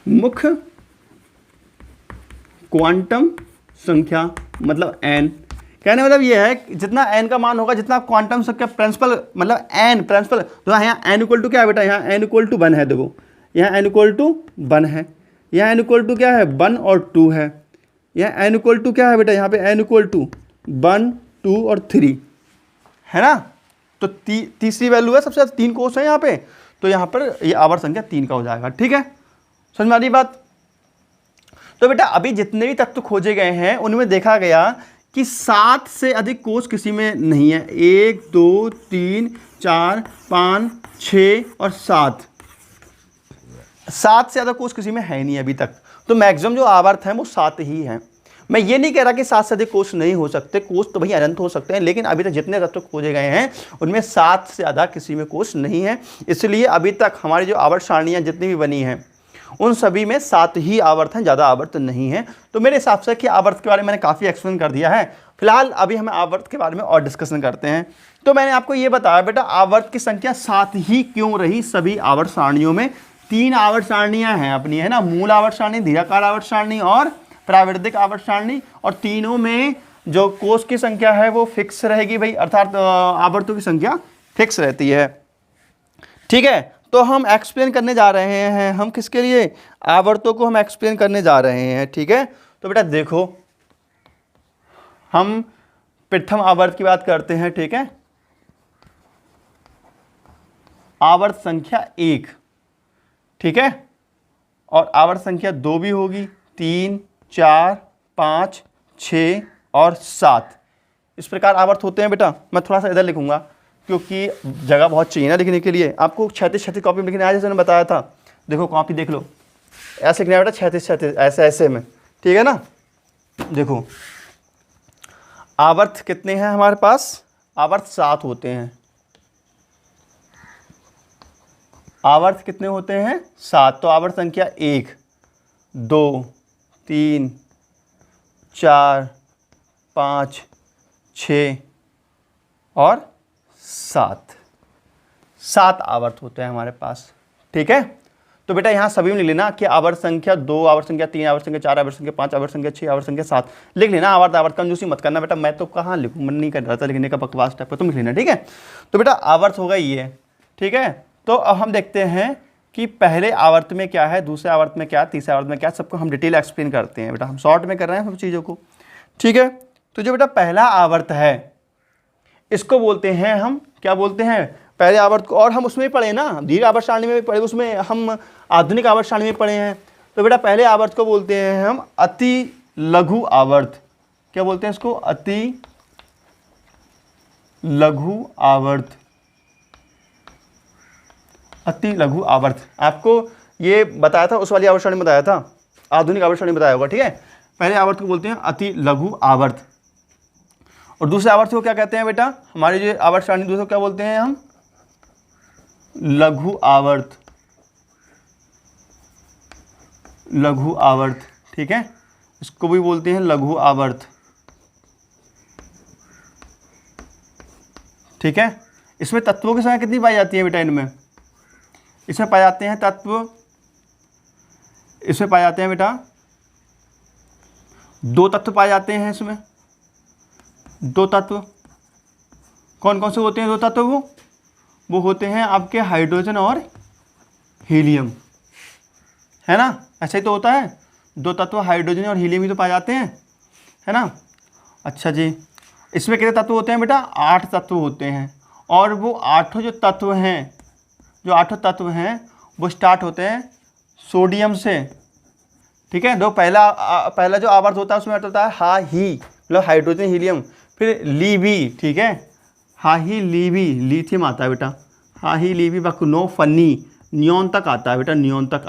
मुख्य क्वांटम संख्या मतलब n। कहने मतलब ये है कि जितना n का मान होगा, जितना क्वांटम संख्या प्रिंसिपल मतलब n प्रिंसिपल, तो यहाँ n इक्वल टू क्या है बेटा, यहाँ n इक्वल टू 1 है। देखो यहाँ n इक्वल टू 1 है, यहाँ n इक्वल टू क्या है 1 और 2 है, यहाँ n इक्वल टू क्या है बेटा, यहाँ पे n इक्वल टू 1 2 और 3 है ना। तो तीसरी वैल्यू है, सबसे ज़्यादा 3 कोष है यहाँ पे, तो यहाँ पर ये आवर्त संख्या 3 का हो जाएगा। ठीक है, समझ में आ रही बात। तो बेटा अभी जितने भी तत्व खोजे गए हैं उनमें देखा गया कि 7 से अधिक कोष किसी में नहीं है। 1 2 3 4 5 6 और 7 से ज़्यादा कोष किसी में है नहीं अभी तक। तो मैक्सिमम जो आवर्त है वो 7 ही है। मैं ये नहीं कह रहा कि 7 से अधिक कोष नहीं हो सकते, कोष तो भाई अनंत हो सकते हैं, लेकिन अभी तक जितने तत्व खोजे गए हैं उनमें 7 से ज़्यादा किसी में कोष नहीं है। इसलिए अभी तक हमारी जो आवर्त सारणियाँ जितनी भी बनी हैं उन सभी में 7 ही आवर्त हैं, ज़्यादा आवर्त नहीं है। तो मेरे हिसाब से कि आवर्त के बारे में मैंने काफ़ी एक्सप्लेन कर दिया है। फिलहाल अभी हम आवर्त के बारे में और डिस्कशन करते हैं। तो मैंने आपको ये बताया बेटा आवर्त की संख्या 7 ही क्यों रही सभी आवर्त सारणियों में। 3 आवर्त सारणियाँ हैं अपनी, है ना, मूल आवर्त सारणी, दीर्घाकार आवर्त सारणी और प्राविधिक आवर्त सारणी। और तीनों में जो कोष की संख्या है वो फिक्स रहेगी भाई, अर्थात आवर्तों की संख्या फिक्स रहती है। ठीक है, तो हम एक्सप्लेन करने जा रहे हैं, हम किसके लिए, आवर्तों को हम एक्सप्लेन करने जा रहे हैं। ठीक है, तो बेटा देखो हम प्रथम आवर्त की बात करते हैं। ठीक है, आवर्त संख्या 1, ठीक है, और आवर्त संख्या 2 भी होगी, 3 4 5 6 और 7 इस प्रकार आवर्त होते हैं बेटा। मैं थोड़ा सा इधर लिखूंगा क्योंकि जगह बहुत चाहिए ना लिखने के लिए। आपको 36 कॉपी में लिखने आया, जैसे मैंने बताया था। देखो कॉपी देख लो, ऐसे लिखना है बेटा 36 ऐसे में, ठीक है ना। देखो आवर्त कितने हैं हमारे पास, आवर्त 7 होते हैं। आवर्त कितने होते हैं 7। तो आवर्त संख्या 1 2 3 4 5 6 और 7 आवर्त होते हैं हमारे पास। ठीक है, तो बेटा यहाँ सभी में लिख लेना कि आवर्त संख्या 2, आवर्त संख्या 3, आवर्त संख्या 4, आवर्त संख्या 5, आवर्त संख्या 6, आवर्त संख्या 7 लिख लेना। आवर्त कंजूसी मत करना बेटा, मैं तो कहाँ लिखूँ, मन नहीं कर रहा था लिखने का, बकवास टाइप का, तुम लिख लेना। ठीक है, तो बेटा आवर्त होगा ये। ठीक है, तो अब हम देखते हैं कि पहले आवर्त में क्या है, दूसरे आवर्त में क्या, तीसरे आवर्त में क्या, सबको हम डिटेल एक्सप्लेन करते हैं बेटा। हम शॉर्ट में कर रहे हैं सब चीज़ों को। ठीक है, तो जो बेटा पहला आवर्त है इसको बोलते हैं हम, क्या बोलते हैं, पहले आवर्त को। और हम उसमें पढ़े ना, दीर्घ आवर्त सारणी में भी पढ़े, उसमें हम आधुनिक आवर्त सारणी में पढ़े हैं। तो बेटा पहले आवर्त को बोलते हैं हम अति लघु आवर्त। क्या बोलते हैं इसको, अति लघु आवर्त। अति लघु आवर्त आपको ये बताया था, उस वाली आवर्त सारणी में बताया था, आधुनिक आवर्त सारणी में बताया होगा। ठीक है, पहले आवर्त को बोलते हैं अति लघु आवर्त। और दूसरे आवर्त को क्या कहते हैं बेटा, हमारी जो आवर्त सारणी दूसरे को क्या बोलते हैं हम, लघु आवर्त। लघु आवर्त, ठीक है, इसको भी बोलते हैं लघु आवर्त। ठीक है, इसमें तत्वों की संख्या कितनी पाई जाती है बेटा, इनमें इसमें पाए जाते हैं तत्व, इसमें पाए जाते हैं बेटा दो तत्व पाए जाते हैं इसमें। दो तत्व कौन कौन से होते हैं? दो तत्व वो होते हैं आपके हाइड्रोजन और हीलियम, है ना? ऐसा ही तो होता है, दो तत्व हाइड्रोजन और हीलियम ही तो पाए जाते हैं, है ना? अच्छा जी, इसमें कितने तत्व होते हैं बेटा? 8 तत्व होते हैं। और वो 8 जो तत्व हैं, जो 8 तत्व हैं वो स्टार्ट होते हैं सोडियम से, ठीक है। दो पहला जो आवर्त होता है उसमें अर्थ होता है हा ही, मतलब हाइड्रोजन हीलियम, फिर लीबी, ठीक है, हा ही लीबी, लिथियम आता है बेटा, हा ही लीबी बकनो फनी, नियोन तक आता है बेटा, नियोन तक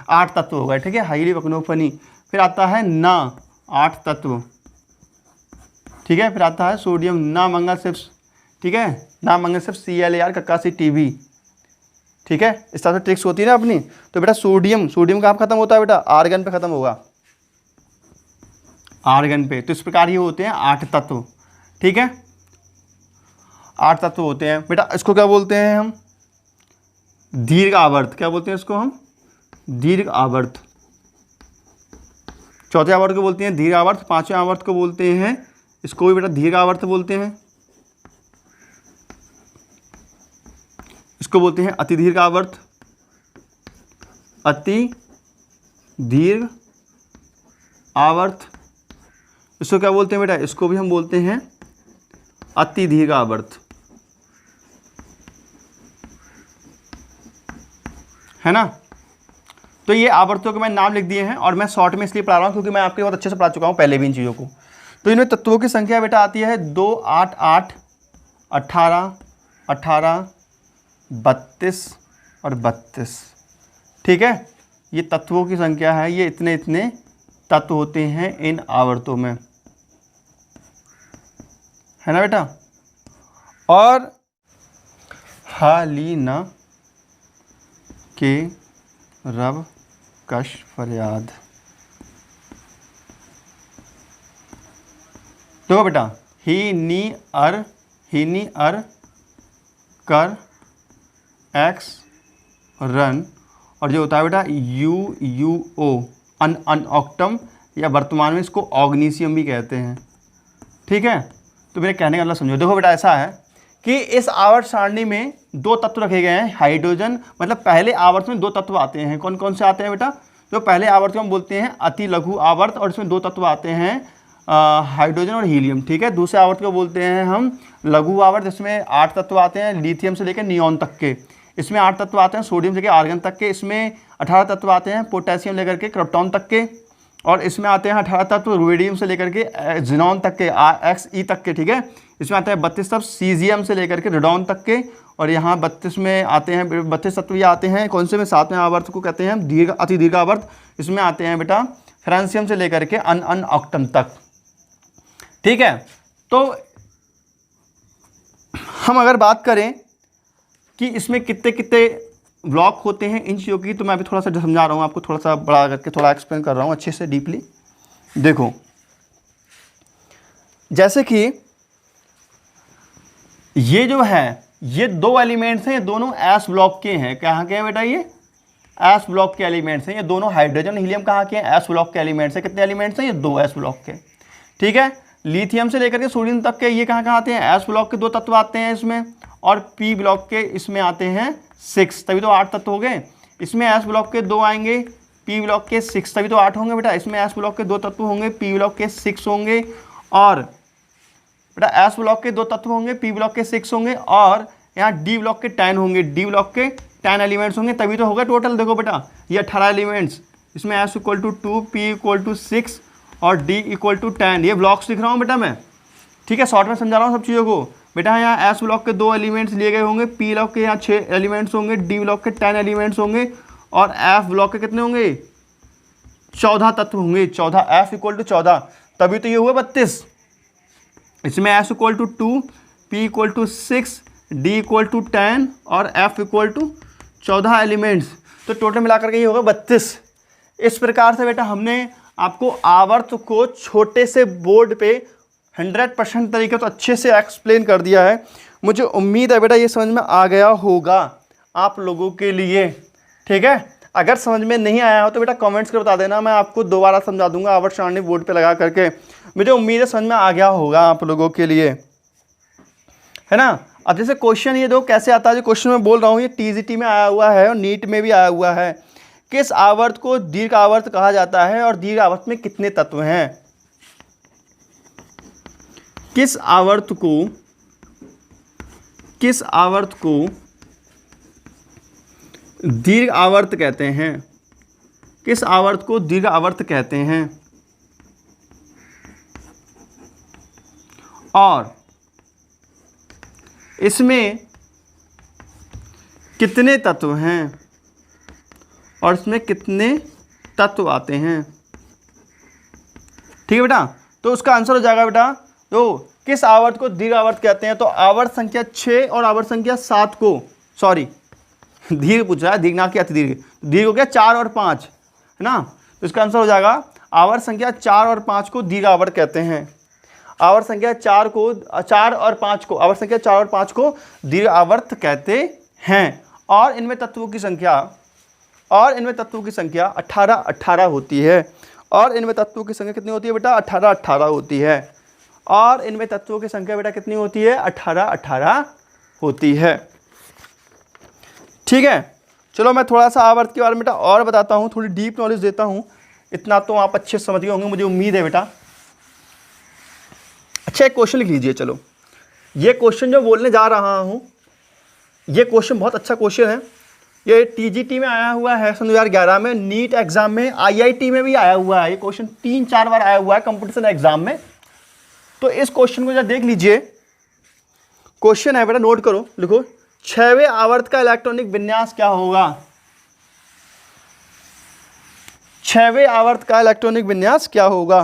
8 तत्व हो गए, ठीक है, हाईली बकनो फनी। फिर आता है ना 8 तत्व, ठीक है। फिर आता है सोडियम ना मंगल सिर्फ, ठीक है, ना मंगल सिर्फ ClAr कक्कासी TB, ठीक है। इस तरह से ट्रिक्स होती है ना अपनी। तो बेटा सोडियम कहाँ खत्म होता है बेटा? आर्गन पे खत्म होगा, आर्गन पे। तो इस प्रकार ये होते हैं 8 तत्व, ठीक है, 8 तत्व होते हैं बेटा। इसको क्या बोलते हैं हम? दीर्घ आवर्त। क्या बोलते हैं इसको हम? दीर्घ आवर्त। चौथे आवर्त को बोलते हैं दीर्घ आवर्त, पांचवें आवर्त को बोलते हैं, इसको भी बेटा दीर्घ आवर्त बोलते हैं, इसको बोलते हैं अति दीर्घ आवर्त, अति दीर्घ आवर्त। इसको क्या बोलते हैं बेटा? इसको भी हम बोलते हैं अति दीर्घ आवर्त, है ना। तो ये आवर्तों के मैं नाम लिख दिए हैं और मैं शॉर्ट में इसलिए पढ़ा रहा हूँ क्योंकि मैं आपके बहुत अच्छे से पढ़ा चुका हूँ पहले भी इन चीज़ों को। तो इनमें तत्वों की संख्या बेटा आती है 2, 8, 8, 18, 18, 32 और 32, ठीक है। ये तत्वों की संख्या है, ये इतने इतने तत्व होते हैं इन आवर्तों में, है ना बेटा। और हालिना के रब कश फरियाद, देखो बेटा, ही नी अर कर एक्स रन, और जो होता है बेटा UUO अनऑक्टम, या वर्तमान में इसको ऑग्नीशियम भी कहते हैं, ठीक है। तो मेरे कहने का मतलब समझो। देखो बेटा ऐसा है कि इस आवर्त सारणी में 2 तत्व रखे गए हैं, हाइड्रोजन, मतलब पहले आवर्त में 2 तत्व आते हैं। कौन कौन से आते हैं बेटा? जो पहले आवर्त को हम बोलते हैं अति लघु आवर्त, और इसमें 2 तत्व आते हैं हाइड्रोजन और हीलियम, ठीक है। दूसरे आवर्त को बोलते हैं हम लघु आवर्त, जिसमें 8 तत्व आते हैं लिथियम से लेकर नियोन तक के। इसमें 8 तत्व आते हैं सोडियम से लेकर आर्गन तक के। इसमें 18 तत्व आते हैं पोटेशियम लेकर के क्रिप्टॉन तक के। और इसमें आते हैं 18 तत्व रुबिडियम से लेकर के जिनॉन तक के, XE तक के, ठीक है। इसमें आते हैं 32 तत्व सीजियम से लेकर के रेडॉन तक के। और यहाँ 32 में आते हैं 32 तत्व ये आते हैं कौन से में? 7वें आवर्त को कहते हैं हम दीर्घ अति दीर्घ आवर्त। इसमें आते हैं बेटा फ्रांसियम से लेकर के अनऑक्टम तक, ठीक है। तो हम अगर बात करें कि इसमें कितने कितने ब्लॉक होते हैं इन चीज़ों की, तो मैं अभी थोड़ा सा समझा रहा हूँ आपको, थोड़ा सा बड़ा करके थोड़ा एक्सप्लेन कर रहा हूँ अच्छे से डीपली। देखो जैसे कि ये जो है ये 2 एलिमेंट्स हैं, ये दोनों एस ब्लॉक के हैं। कहाँ के हैं बेटा? ये एस ब्लॉक के एलिमेंट्स हैं। ये दोनों हाइड्रोजन हीलियम कहाँ के हैं? एस ब्लॉक के एलिमेंट्स हैं। कितने एलिमेंट्स हैं? ये 2 एस ब्लॉक के, ठीक है। लिथियम से लेकर के सोडियम तक के ये कहाँ आते हैं? एस ब्लॉक के 2 तत्व आते हैं इसमें, और पी ब्लॉक के इसमें आते हैं 6, तभी तो 8 तत्व हो गए। इसमें एस ब्लॉक के 2 आएंगे, पी ब्लॉक के 6, तभी तो 8 होंगे बेटा। इसमें एस ब्लॉक के 2 तत्व होंगे, पी ब्लॉक के 6 होंगे, और बेटा एस ब्लॉक के 2 तत्व होंगे, पी ब्लॉक के 6 होंगे, और यहाँ डी ब्लॉक के 10 होंगे, डी ब्लॉक के 10 एलिमेंट्स होंगे, तभी तो होगा टोटल। देखो बेटा ये 18 एलिमेंट्स, इसमें S equal to 2, P equal to 6 और डी इक्वल टू 10। ये ब्लॉक्स लिख रहा हूँ बेटा मैं, ठीक है, शॉर्ट में समझा रहा हूँ सब चीज़ों को। बेटा यहाँ एस ब्लॉक के 2 एलिमेंट्स लिए गए होंगे, पी ब्लॉक के यहाँ 6 एलिमेंट्स होंगे, डी ब्लॉक के 10 एलिमेंट्स होंगे, और एफ ब्लॉक के कितने होंगे? 14 तत्व होंगे, 14। एफ इक्वल टू 14, तभी तो ये हुआ 32। इसमें S equal to 2, P equal to 6, D equal to 10 और एफ इक्वल टू 14 एलिमेंट्स। तो टोटल मिलाकर के ये होगा 32। इस प्रकार से बेटा हमने आपको आवर्त को छोटे से बोर्ड पे 100% तरीके तो अच्छे से एक्सप्लेन कर दिया है। मुझे उम्मीद है बेटा ये समझ में आ गया होगा आप लोगों के लिए, ठीक है। अगर समझ में नहीं आया हो तो बेटा कमेंट्स कर बता देना, मैं आपको दोबारा समझा दूंगा आवर्त सारणी बोर्ड पे लगा करके। मुझे उम्मीद है समझ में आ गया होगा आप लोगों के लिए, है ना। अब जैसे क्वेश्चन ये दो कैसे आता है, जो क्वेश्चन मैं बोल रहा हूँ ये टीजीटी में आया हुआ है और नीट में भी आया हुआ है। किस आवर्त को दीर्घ आवर्त कहा जाता है और दीर्घ आवर्त में कितने तत्व हैं? किस आवर्त को दीर्घ आवर्त कहते हैं? किस आवर्त को दीर्घ आवर्त कहते हैं? और इसमें कितने तत्व हैं और इसमें कितने तत्व आते हैं? ठीक है बेटा, तो उसका आंसर हो जाएगा बेटा, तो किस आवर्त को दीर्घ आवर्त कहते हैं? तो आवर्त संख्या 6 और आवर्त संख्या 7 को, सॉरी दीर्घ पूछ रहा है, दीर्घ ना कि अति दीर्घ, दीर्घ हो गया 4 और 5, है ना। तो इसका आंसर हो जाएगा आवर्त संख्या 4 और 5 को दीर्घ आवर्त कहते हैं। आवर्त संख्या 4 और 5 को, आवर्त संख्या 4 और 5 को दीर्घ आवर्त कहते हैं। और इनमें तत्वों की संख्या 18 होती है। और इनमें तत्वों की संख्या कितनी होती है बेटा? 18 होती है। और इनमें तत्वों की संख्या बेटा कितनी होती है? 18 होती है। ठीक है, चलो मैं थोड़ा सा आवर्त के बारे में बेटा और बताता हूँ, थोड़ी डीप नॉलेज देता हूँ। इतना तो आप अच्छे समझ गए होंगे, मुझे उम्मीद है बेटा। अच्छा, एक क्वेश्चन लिख लीजिए। चलो, ये क्वेश्चन जो बोलने जा रहा हूँ, ये क्वेश्चन बहुत अच्छा क्वेश्चन है। ये टीजीटी में आया हुआ है सन 2011 में, नीट एग्जाम में, आईआईटी में भी आया हुआ है। ये क्वेश्चन 3-4 बार आया हुआ है कंपटीशन एग्जाम में। तो इस क्वेश्चन को जरा देख लीजिए। क्वेश्चन है बेटा, नोट करो, लिखो, 6वें आवर्त का इलेक्ट्रॉनिक विन्यास क्या होगा? 6वें आवर्त का इलेक्ट्रॉनिक विन्यास क्या होगा?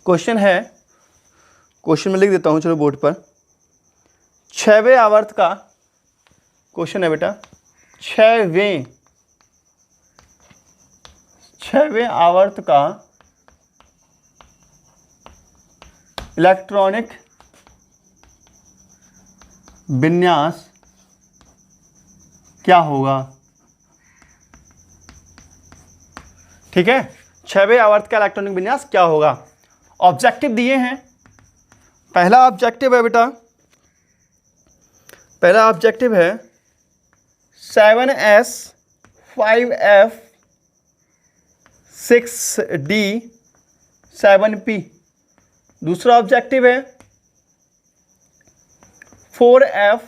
क्वेश्चन है, क्वेश्चन में लिख देता हूं चलो बोर्ड पर। 6वें आवर्त का क्वेश्चन है बेटा, 6वें आवर्त का इलेक्ट्रॉनिक विन्यास क्या होगा? ठीक है, 6वें आवर्त का इलेक्ट्रॉनिक विन्यास क्या होगा? ऑब्जेक्टिव दिए हैं। पहला ऑब्जेक्टिव है बेटा, पहला ऑब्जेक्टिव है 7s 5f 6d 7p। दूसरा ऑब्जेक्टिव है 4f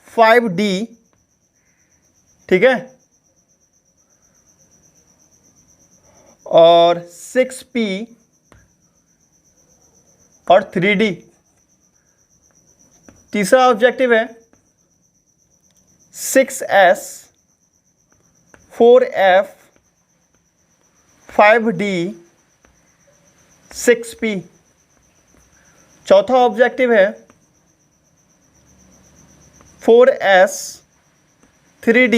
5d, ठीक है, और 6p और 3d। तीसरा ऑब्जेक्टिव है 6s 4f 5d 6p। चौथा ऑब्जेक्टिव है 4s 3d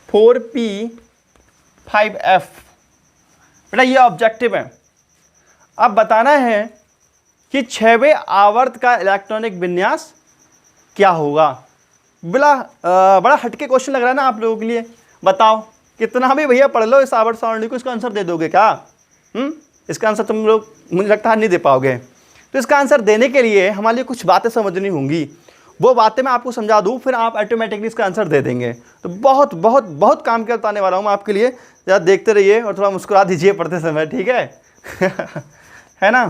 4p 5f। बेटा ये ऑब्जेक्टिव है। अब बताना है कि 6वें आवर्त का इलेक्ट्रॉनिक विन्यास क्या होगा। बड़ा हटके क्वेश्चन लग रहा है ना आप लोगों के लिए। बताओ, कितना भी भैया पढ़ लो इस आवर्त सारणी को, इसका आंसर दे दोगे क्या? इसका आंसर तुम लोग मुझे लगता है नहीं दे पाओगे। तो इसका आंसर देने के लिए हमारे लिए कुछ बातें समझनी होंगी। वो बातें मैं आपको समझा दूँ, फिर आप ऑटोमेटिकली इसका आंसर दे देंगे। तो बहुत बहुत बहुत काम के बताने वाला हूँ मैं आपके लिए। ज़रा देखते रहिए और थोड़ा मुस्कुरा दीजिए पढ़ते समय, ठीक है? है ना,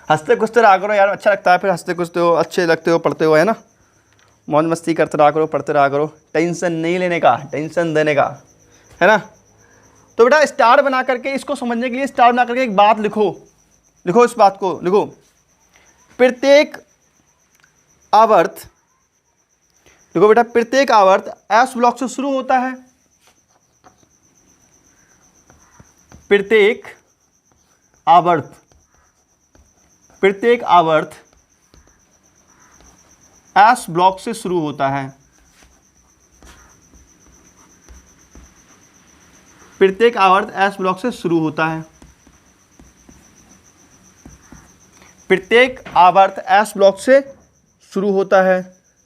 हंसते कुछते रहा करो यार, अच्छा लगता है फिर हंसते कुछते हो, अच्छे लगते हो पढ़ते हो, है ना। मौज मस्ती करते रहा करो, पढ़ते रहा करो, टेंशन नहीं लेने का, टेंशन देने का, है ना। तो बेटा स्टार बना करके इसको समझने के लिए स्टार बना करके एक बात लिखो, लिखो इस बात को, लिखो। प्रत्येक आवर्त, देखो बेटा, प्रत्येक आवर्त एस ब्लॉक से शुरू होता है। प्रत्येक आवर्त एस ब्लॉक से शुरू होता है। प्रत्येक आवर्त एस ब्लॉक से शुरू होता है। प्रत्येक आवर्त एस ब्लॉक से शुरू होता है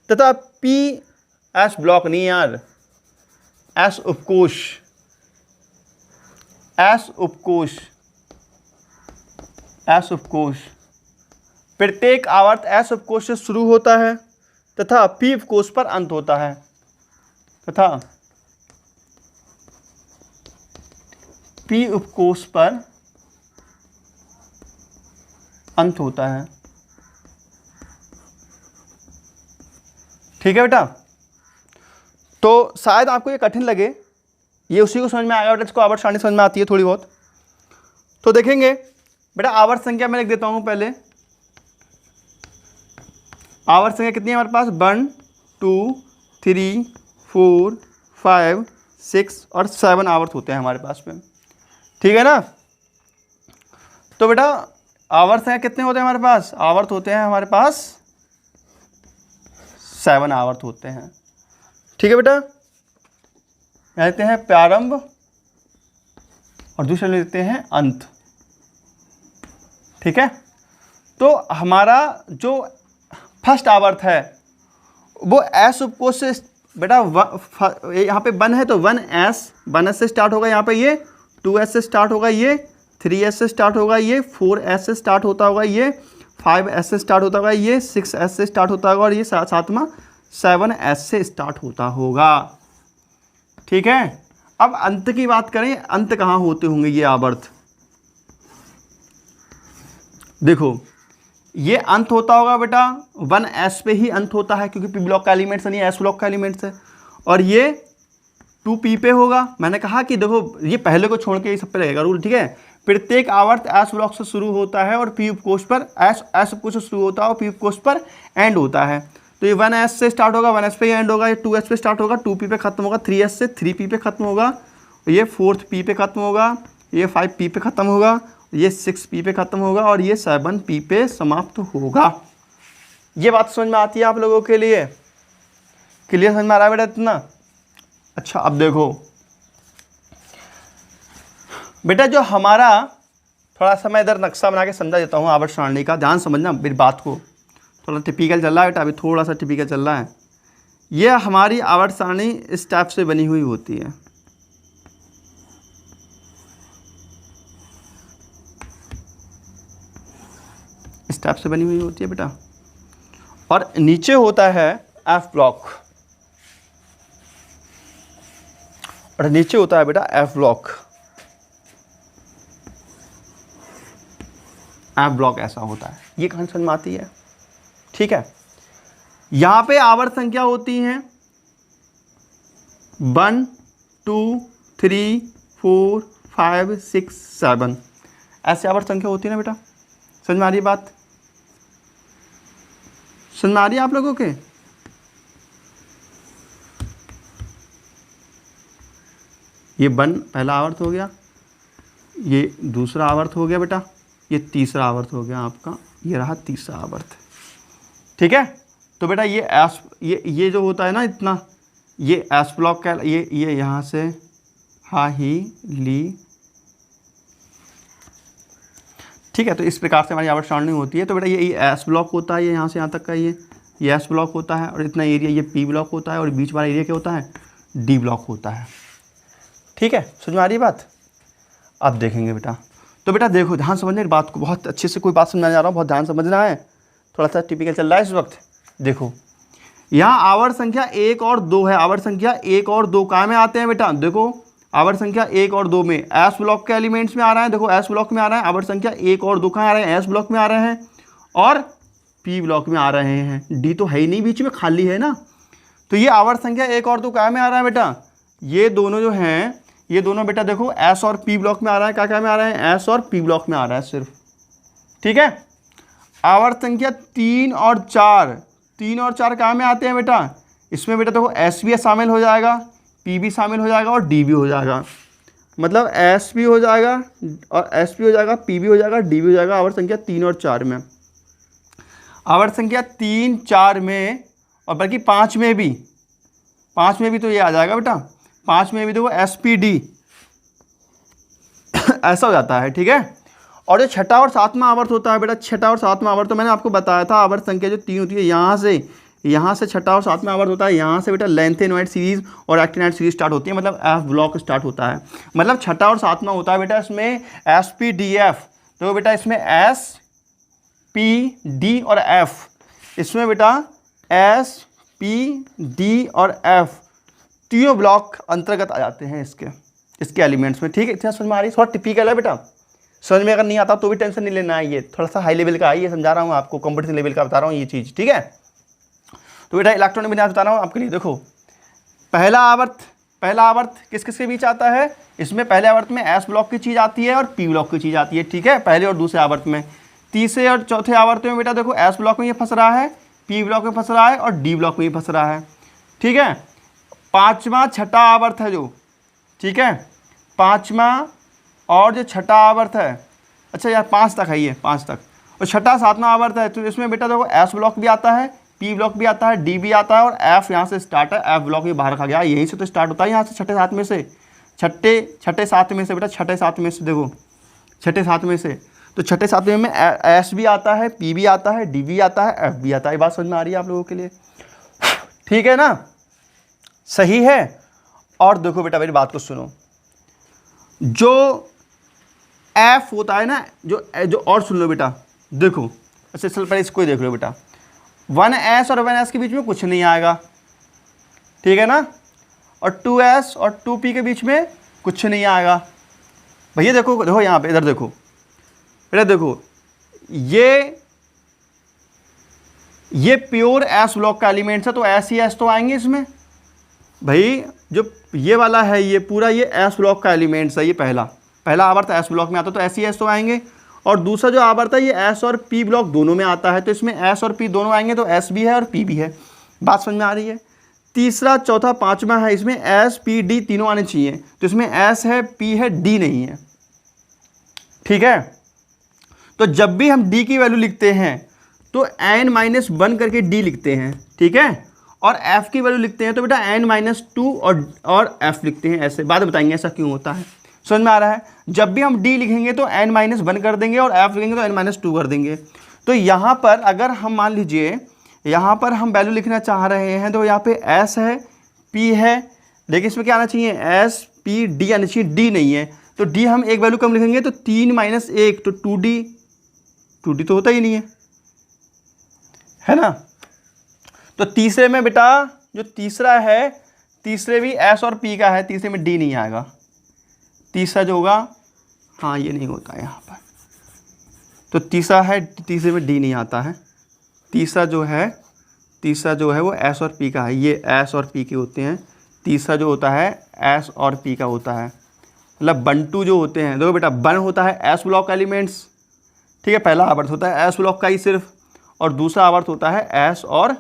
तथा पी एस ब्लॉक नहीं यार, एस उपकोष, एस उपकोष, एस उपकोष। प्रत्येक आवर्त एस उपकोष से शुरू होता है तथा पी उपकोष पर अंत होता है, तथा पी उपकोष पर अंत होता है। ठीक है बेटा, तो शायद आपको ये कठिन लगे, ये उसी को समझ में आएगा बेटा, इसको आवर्त सारणी समझ में आती है थोड़ी बहुत। तो देखेंगे बेटा, आवर्त संख्या मैं लिख देता हूँ पहले। आवर्त संख्या कितनी है हमारे पास? 1 2 3 4 5 6 और 7 आवर्त होते हैं हमारे पास में। ठीक है ना। तो बेटा आवर्त संख्या कितने होते हैं हमारे पास? आवर्त होते हैं हमारे पास 7 आवर्त होते हैं। ठीक है बेटा, कहते हैं प्रारंभ और दूसरे लेते हैं अंत। ठीक है, तो हमारा जो फर्स्ट आवर्त है वो एस उपकोष से बेटा यहाँ पे 1 है तो 1s से स्टार्ट होगा, यहाँ पे ये 2s से स्टार्ट होगा, ये 3s से स्टार्ट होगा, ये 4s से स्टार्ट होता होगा, ये 5s से स्टार्ट होता होगा, ये 6s से स्टार्ट होता होगा और ये सातवां 7s से स्टार्ट होता होगा। ठीक है, अब अंत की बात करें, अंत कहाँ होते होंगे ये आवर्त? देखो ये अंत होता होगा बेटा 1s पे ही अंत होता है, क्योंकि पी ब्लॉक का एलिमेंट्स नहीं, एस ब्लॉक का एलिमेंट्स है। और ये 2p पे होगा। मैंने कहा कि देखो ये पहले को छोड़ के ये सब पे रहेगा रूल। ठीक है, प्रत्येक आवर्त एस ब्लॉक से शुरू होता है और पी उपकोष पर एस उपकोष से शुरू होता है और पी उपकोष पर एंड होता है। तो ये 1s से स्टार्ट होगा, 1s पे एंड होगा, ये 2s पे स्टार्ट होगा, 2p पे खत्म होगा, 3s से 3p पे खत्म होगा, ये 4p पे खत्म होगा, ये 5p पे खत्म होगा, ये 6p पे खत्म होगा और ये 7p पे समाप्त होगा। ये बात समझ में आती है आप लोगों के लिए? क्लियर समझ में आ रहा है बेटा इतना? अच्छा, अब देखो बेटा, जो हमारा थोड़ा सा मैं इधर नक्शा बना के समझा देता हूँ आवर्त सारणी का, ध्यान समझना मेरी बात को। थोड़ा टिपिकल चल रहा है बेटा, अभी थोड़ा सा टिपिकल चल रहा है। ये हमारी आवर्त सारणी इस टाइप से बनी हुई होती है। इस टाइप से बनी हुई होती है बेटा, और नीचे होता है एफ ब्लॉक, और नीचे होता है बेटा एफ ब्लॉक। एफ ब्लॉक ऐसा होता है, ये कहानी समझ में आती है? ठीक है, यहां पे आवर्त संख्या होती हैं 1 2 3 4 5 6 7, ऐसे आवर्त संख्या होती है ना बेटा। समझ में आ रही है बात? समझ में आ रही है आप लोगों के? ये 1 पहला आवर्त हो गया, ये दूसरा आवर्त हो गया बेटा, ये तीसरा आवर्त हो गया आपका, ये रहा तीसरा आवर्त। ठीक है, तो बेटा ये एस, ये जो होता है ना इतना, ये एस ब्लॉक का, ये यहाँ से हा ही ली। ठीक है, तो इस प्रकार से हमारी आवर्त सारणी होती है। तो बेटा ये एस ब्लॉक होता है, ये यहाँ से यहाँ तक का ये एस ब्लॉक होता है, और इतना एरिया ये पी ब्लॉक होता है, और बीच वाला एरिया क्या होता है? डी ब्लॉक होता है। ठीक है, समझ में आ रही बात? अब देखेंगे बेटा, तो बेटा देखो ध्यान समझने की बात को, बहुत अच्छे से कोई बात समझाने जा रहा हूँ, बहुत ध्यान समझना है, थोड़ा सा टिपिकल चल रहा है इस वक्त। देखो यहाँ आवर्त संख्या 1 और 2 है, आवर्त संख्या 1 और 2 कहाँ में आते हैं बेटा? देखो आवर्त संख्या 1 और 2 में एस ब्लॉक के एलिमेंट्स में आ रहा है। देखो एस ब्लॉक में आ रहा है, आवर्त संख्या 1 और 2 कहाँ आ रहे हैं? एस ब्लॉक में आ रहे हैं और पी ब्लॉक में आ रहे हैं। डी तो है ही नहीं, बीच में खाली है ना। तो ये आवर्त संख्या 1 और 2 कहाँ में आ रहा है बेटा? ये दोनों जो हैं, ये दोनों बेटा देखो एस और पी ब्लॉक में आ रहा है। क्या में आ रहा है? एस और पी ब्लॉक में आ रहा है सिर्फ। ठीक है, आवर्त संख्या 3 और 4 कहाँ में आते हैं बेटा? इसमें बेटा देखो एस भी शामिल हो जाएगा, पी भी शामिल हो जाएगा और डी भी हो जाएगा। मतलब एस भी हो जाएगा और एस भी हो जाएगा, पी भी हो जाएगा, डी भी हो जाएगा आवर्त संख्या 3 और 4 में। आवर्त संख्या 3 4 में और बल्कि 5 में भी तो ये आ जाएगा बेटा। 5 में भी देखो एस पी डी ऐसा हो जाता है। ठीक है, और जो छठा और सातवां आवर्त होता है बेटा, छठा और सातवां आवर्त तो मैंने आपको बताया था, आवर्त संख्या जो 3 होती है यहाँ से यहाँ से छठा और सातवां आवर्त होता है, यहाँ से बेटा लैंथेनॉइड सीरीज और एक्टिनाइड सीरीज स्टार्ट होती है, मतलब एफ ब्लॉक स्टार्ट होता है। मतलब छठा और सातवां होता है बेटा इसमें SP-DF, तो बेटा इसमें SP-D और F, इसमें बेटा SP-D और F तीनों ब्लॉक अंतर्गत आ जाते हैं इसके एलिमेंट्स में। ठीक है, इतना समझ में आ रही है? थोड़ा टिपिकल है बेटा, समझ में अगर नहीं आता तो भी टेंशन नहीं लेना है, ये थोड़ा सा हाई लेवल का है, ये समझा रहा हूँ आपको, कॉम्पिटिशन लेवल का बता रहा हूँ ये चीज़। ठीक है, तो बेटा इलेक्ट्रॉनिक विन्यास बता रहा हूँ आपके लिए। देखो पहला आवर्त किस किस के बीच आता है? इसमें पहले आवर्त में एस ब्लॉक की चीज़ आती है और पी ब्लॉक की चीज़ आती है। ठीक है, पहले और दूसरे आवर्त में। तीसरे और चौथे आवर्त में बेटा देखो एस ब्लॉक में ये फंस रहा है, पी ब्लॉक में फंस रहा है और डी ब्लॉक में ही फंस रहा है। ठीक है, पाँचवा छठा आवर्त है जो, ठीक है, पाँचवा और जो छठा आवर्त है, अच्छा यार 5 तक है ये, 5 तक, और छठा सातवां आवर्त है, तो इसमें बेटा देखो एस ब्लॉक भी आता है, पी ब्लॉक भी आता है, डी भी आता है और एफ यहाँ से स्टार्ट है, एफ ब्लॉक ये बाहर खा गया, यहीं से तो स्टार्ट होता है, यहाँ से छठे सात में से, छठे सात में से बेटा, छठे सात में से देखो, छठे सात में से, तो छठे सातवें में एस भी आता है, पी भी आता है, डी भी आता है, एफ भी आता है। ये बात समझ में आ रही है आप लोगों के लिए? ठीक है ना, सही है। और देखो बेटा मेरी बात को सुनो, जो एफ होता है ना, जो और सुन लो बेटा, देखो अच्छा चल पहले इसको ही देख लो बेटा, 1s और 1s के बीच में कुछ नहीं आएगा, ठीक है ना, और 2s और 2p के बीच में कुछ नहीं आएगा। भैया देखो देखो यहाँ पे, इधर देखो बेटा, देखो ये प्योर एस ब्लॉक का एलिमेंट्स है, तो एस ही एस तो आएंगे इसमें भाई। जो ये वाला है ये पूरा ये एस ब्लॉक का एलिमेंट्स है, ये पहला आवर्त एस ब्लॉक में आता है तो एस ही एस तो आएंगे, और दूसरा जो आवर्त है ये एस और पी ब्लॉक दोनों में आता है, तो इसमें एस और पी दोनों आएंगे, तो एस भी है और पी भी है। बात समझ में आ रही है? तीसरा चौथा पांचवा है, इसमें एस पी डी तीनों आने चाहिए, तो इसमें एस है, पी है, डी नहीं है। ठीक है, तो जब भी हम डी की वैल्यू लिखते हैं तो n-1 करके डी लिखते हैं, ठीक है, और f की वैल्यू लिखते हैं तो बेटा n-2 और f लिखते हैं, ऐसे बाद में बताएंगे ऐसा क्यों होता है। समझ में आ रहा है? जब भी हम d लिखेंगे तो n-1 कर देंगे और f लिखेंगे तो n-2 कर देंगे। तो यहाँ पर अगर हम मान लीजिए यहाँ पर हम वैल्यू लिखना चाह रहे हैं, तो यहाँ पे s है, p है, लेकिन इसमें क्या आना चाहिए, s p d आना चाहिए, d नहीं है, तो d हम एक वैल्यू कम लिखेंगे तो 3 - 1 तो 2d तो होता ही नहीं है ना। तो तीसरे में बेटा जो तीसरा है, तीसरे भी s और p का है, तीसरे में d नहीं आएगा, तीसरा जो होगा, हाँ ये नहीं होता यहाँ पर, तो तीसरा है, तीसरे में d नहीं आता है, तीसरा जो है वो s और p का है, ये s और p के होते हैं, तीसरा जो होता है s और p का होता है, मतलब 1 2 जो होते हैं। देखो बेटा 1 होता है s ब्लॉक एलिमेंट्स, ठीक है, पहला आवर्त होता है s ब्लॉक का ही सिर्फ, और दूसरा आवर्त होता है s और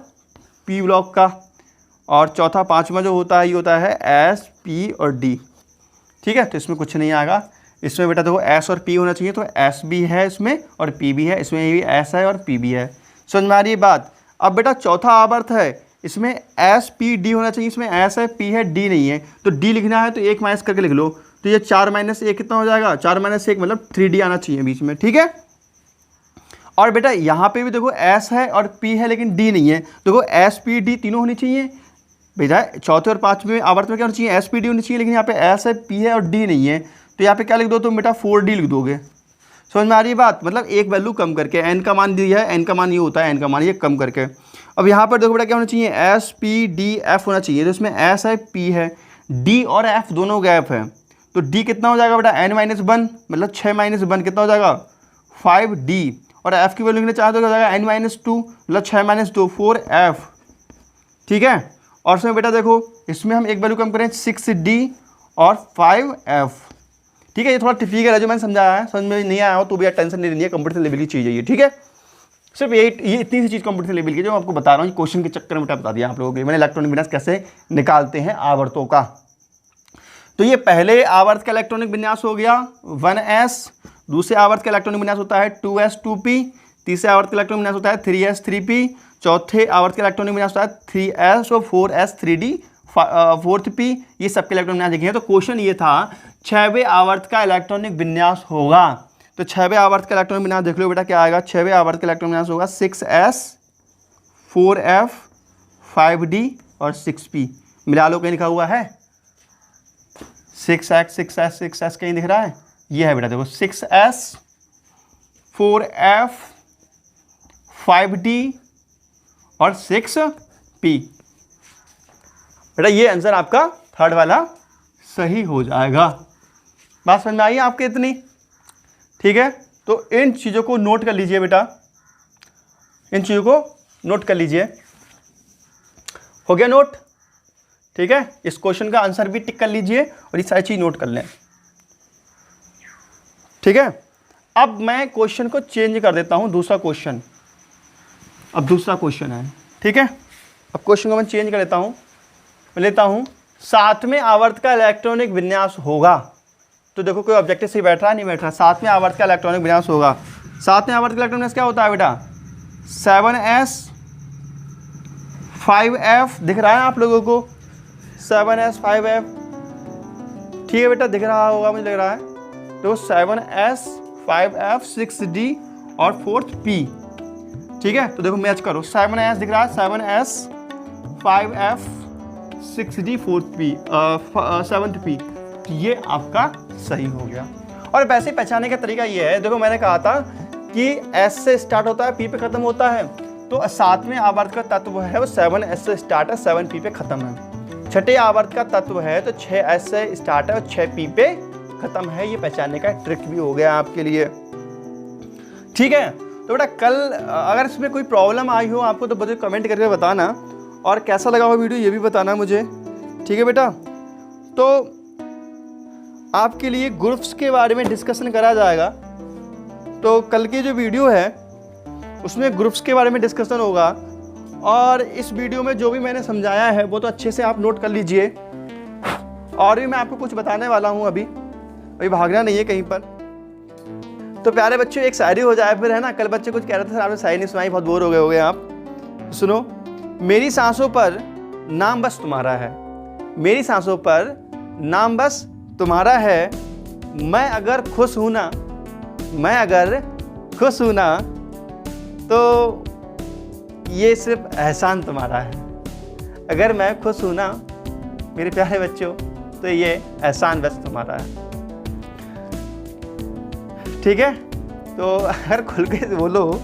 p ब्लॉक का, और चौथा पांचवा जो होता है ये होता है s p और d। ठीक है, तो इसमें कुछ नहीं आएगा, इसमें बेटा देखो s और p होना चाहिए, तो s भी है इसमें और p भी है, इसमें भी s है और p भी है। समझ में आ रही है बात? अब बेटा चौथा आवर्त है, इसमें s p d होना चाहिए, इसमें s है, p है, d नहीं है, तो d लिखना है तो 1 माइनस करके लिख लो, तो ये 4 - 1 कितना हो जाएगा, 4 - 1 मतलब 3d आना चाहिए बीच में। ठीक है, और बेटा यहाँ पे भी देखो s है और p है लेकिन d नहीं है, देखो s p d तीनों होनी चाहिए बेटा। चौथे और पांचवें आवर्त में क्या होना चाहिए, s p d होनी चाहिए, लेकिन यहाँ पे s है, p है और d नहीं है, तो यहाँ पे क्या लिख दो तुम बेटा, 4d लिख दोगे। समझ में आ रही है बात? मतलब एक वैल्यू कम करके, n का मान दिया है, n का मान ये होता है, n का मान ये कम करके। अब यहाँ पर देखो बेटा क्या होना चाहिए, s p d f होना चाहिए, तो इसमें s है, p है, d और f दोनों गैप है, तो d कितना हो जाएगा बेटा, n-1 मतलब 6 - 1 कितना हो जाएगा, 5d, और f की वैल्यू लिखना चाहते हो जाएगा n-2 मतलब 6 - 2 4f। ठीक है, और इसमें बेटा देखो इसमें हम एक वैल्यू कम करें 6d और 5f। ठीक है, ये थोड़ा टिपिकल है जो मैंने समझाया है, समझ में नहीं आया हो तो भी टेंशन नहीं लेनी है, कंप्यूटर लेवल की चीज़ है ये। ठीक है, सिर्फ ये इतनी सी चीज़ कंप्यूटर लेवल की जो मैं आपको बता रहा हूँ, क्वेश्चन के चक्कर में बेटा बता दिया आप लोगों के मैंने, इलेक्ट्रॉनिक विन्यास कैसे निकालते हैं आवर्तों का। तो ये पहले आवर्त का इलेक्ट्रॉनिक विन्यास हो गया 1s, दूसरे आवर्त का इलेक्ट्रॉनिक विन्यास होता है 2s 2p, तीसरे आवर्त का इलेक्ट्रॉनिक विन्यास होता है 3s 3p, चौथे आवर्त का इलेक्ट्रॉनिक विन्यास होता है 3s और 4s 3d 4p, ये सबके इलेक्ट्रॉनिक विन्यास देखेंगे। तो क्वेश्चन ये था 6वें आवर्त का इलेक्ट्रॉनिक विन्यास होगा, तो 6वें आवर्त का इलेक्ट्रॉनिक विन्यास देख लो बेटा क्या आएगा, 6वें आवर्त का इलेक्ट्रॉनिक विन्यास होगा 6s 4f 5D और 6P मिला लो, कहीं लिखा हुआ है 6x 6s 6s कहीं दिख रहा है? ये है बेटा, देखो 6s 4f 5D और 6P। बेटा ये आंसर आपका थर्ड वाला सही हो जाएगा। बात समझ में आई आपके इतनी? ठीक है, तो इन चीज़ों को नोट कर लीजिए बेटा, इन चीज़ों को नोट कर लीजिए। हो गया नोट? ठीक है, इस क्वेश्चन का आंसर भी टिक कर लीजिए और ये सारी चीज़ नोट कर लें। ठीक है, अब मैं क्वेश्चन को चेंज कर देता हूं, दूसरा क्वेश्चन, अब दूसरा क्वेश्चन है। ठीक है, अब क्वेश्चन को मैं चेंज कर लेता हूं, मैं लेता हूं 7वें आवर्त का इलेक्ट्रॉनिक विन्यास होगा। तो देखो कोई ऑब्जेक्टिव से बैठ रहा है, नहीं बैठ रहा। 7वें आवर्त का इलेक्ट्रॉनिक विन्यास होगा। 7वें आवर्त का इलेक्ट्रॉनिक विन्यास क्या होता है बेटा? 7s 5f दिख रहा है आप लोगों को? 7s 5f, ठीक है बेटा, दिख रहा होगा मुझे लग रहा है। तो 7s 5f 6d और 4p। ठीक है, तो देखो मैच करो, 7s दिख रहा है, 7s 5f 6d 4p 7p, ये आपका सही हो गया। और वैसे पहचानने का तरीका ये है, देखो मैंने कहा था कि S से स्टार्ट होता है, P पे खत्म होता है। तो 7वें आवर्त का तत्व है वो 7s से स्टार्ट है, 7p पे खत्म है। 6ठे आवर्त का तत्व है तो 6s से स्टार्ट है और 6p पे खत्म है। ये पहचानने का ट्रिक भी हो गया आपके लिए। ठीक है, तो बेटा कल अगर इसमें कोई प्रॉब्लम आई हो आपको तो मुझे कमेंट करके बताना, और कैसा लगा हो वीडियो ये भी बताना मुझे। ठीक है बेटा, तो आपके लिए ग्रुप्स के बारे में डिस्कशन करा जाएगा। तो कल की जो वीडियो है उसमें ग्रुप्स के बारे में डिस्कशन होगा, और इस वीडियो में जो भी मैंने समझाया है वो तो अच्छे से आप नोट कर लीजिए। और भी मैं आपको कुछ बताने वाला हूँ, अभी भागना नहीं है कहीं पर। तो प्यारे बच्चों एक शायरी हो जाए फिर, है ना। कल बच्चे कुछ कह रहे थे सर आपने शायरी नहीं सुनाई, बहुत बोर हो गए होगे आप। सुनो, मेरी सांसों पर नाम बस तुम्हारा है, मेरी सांसों पर नाम बस तुम्हारा है। मैं अगर खुश हूं ना, मैं अगर खुश हूं ना, तो ये सिर्फ एहसान तुम्हारा है। अगर मैं खुश हूं ना मेरे प्यारे बच्चों, तो ये एहसान बस तुम्हारा है। ठीक है, तो अगर खुल के बोलो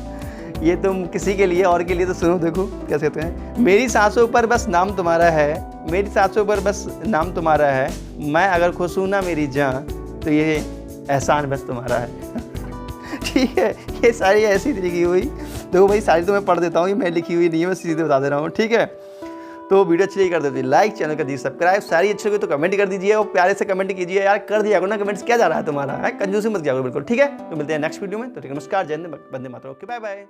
ये तुम किसी के लिए और के लिए, तो सुनो देखो कैसे कहते हैं। मेरी सांसों पर बस नाम तुम्हारा है, मेरी सांसों पर बस नाम तुम्हारा है। मैं अगर खुश हूं ना मेरी जान, तो ये एहसान बस तुम्हारा है। ठीक है, ये सारी ऐसी लिखी हुई, देखो भाई सारी तो मैं पढ़ देता हूँ, ये मैं लिखी हुई नहीं है, मैं सीधे बता दे रहा हूँ। ठीक है, तो वीडियो अच्छी लगी कर देती लाइक, चैनल कर दीजिए सब्सक्राइब, सारी अच्छी होगी तो कमेंट कर दीजिए, और प्यारे से कमेंट कीजिए यार, कर दिया करो ना कमेंट्स, क्या जा रहा है तुम्हारा है, कंजूसी मत किया करो बिल्कुल। ठीक है, तो मिलते हैं नेक्स्ट वीडियो में। तो ठीक है, नमस्कार, जय Hind, Vande Mataram, okay bye bye.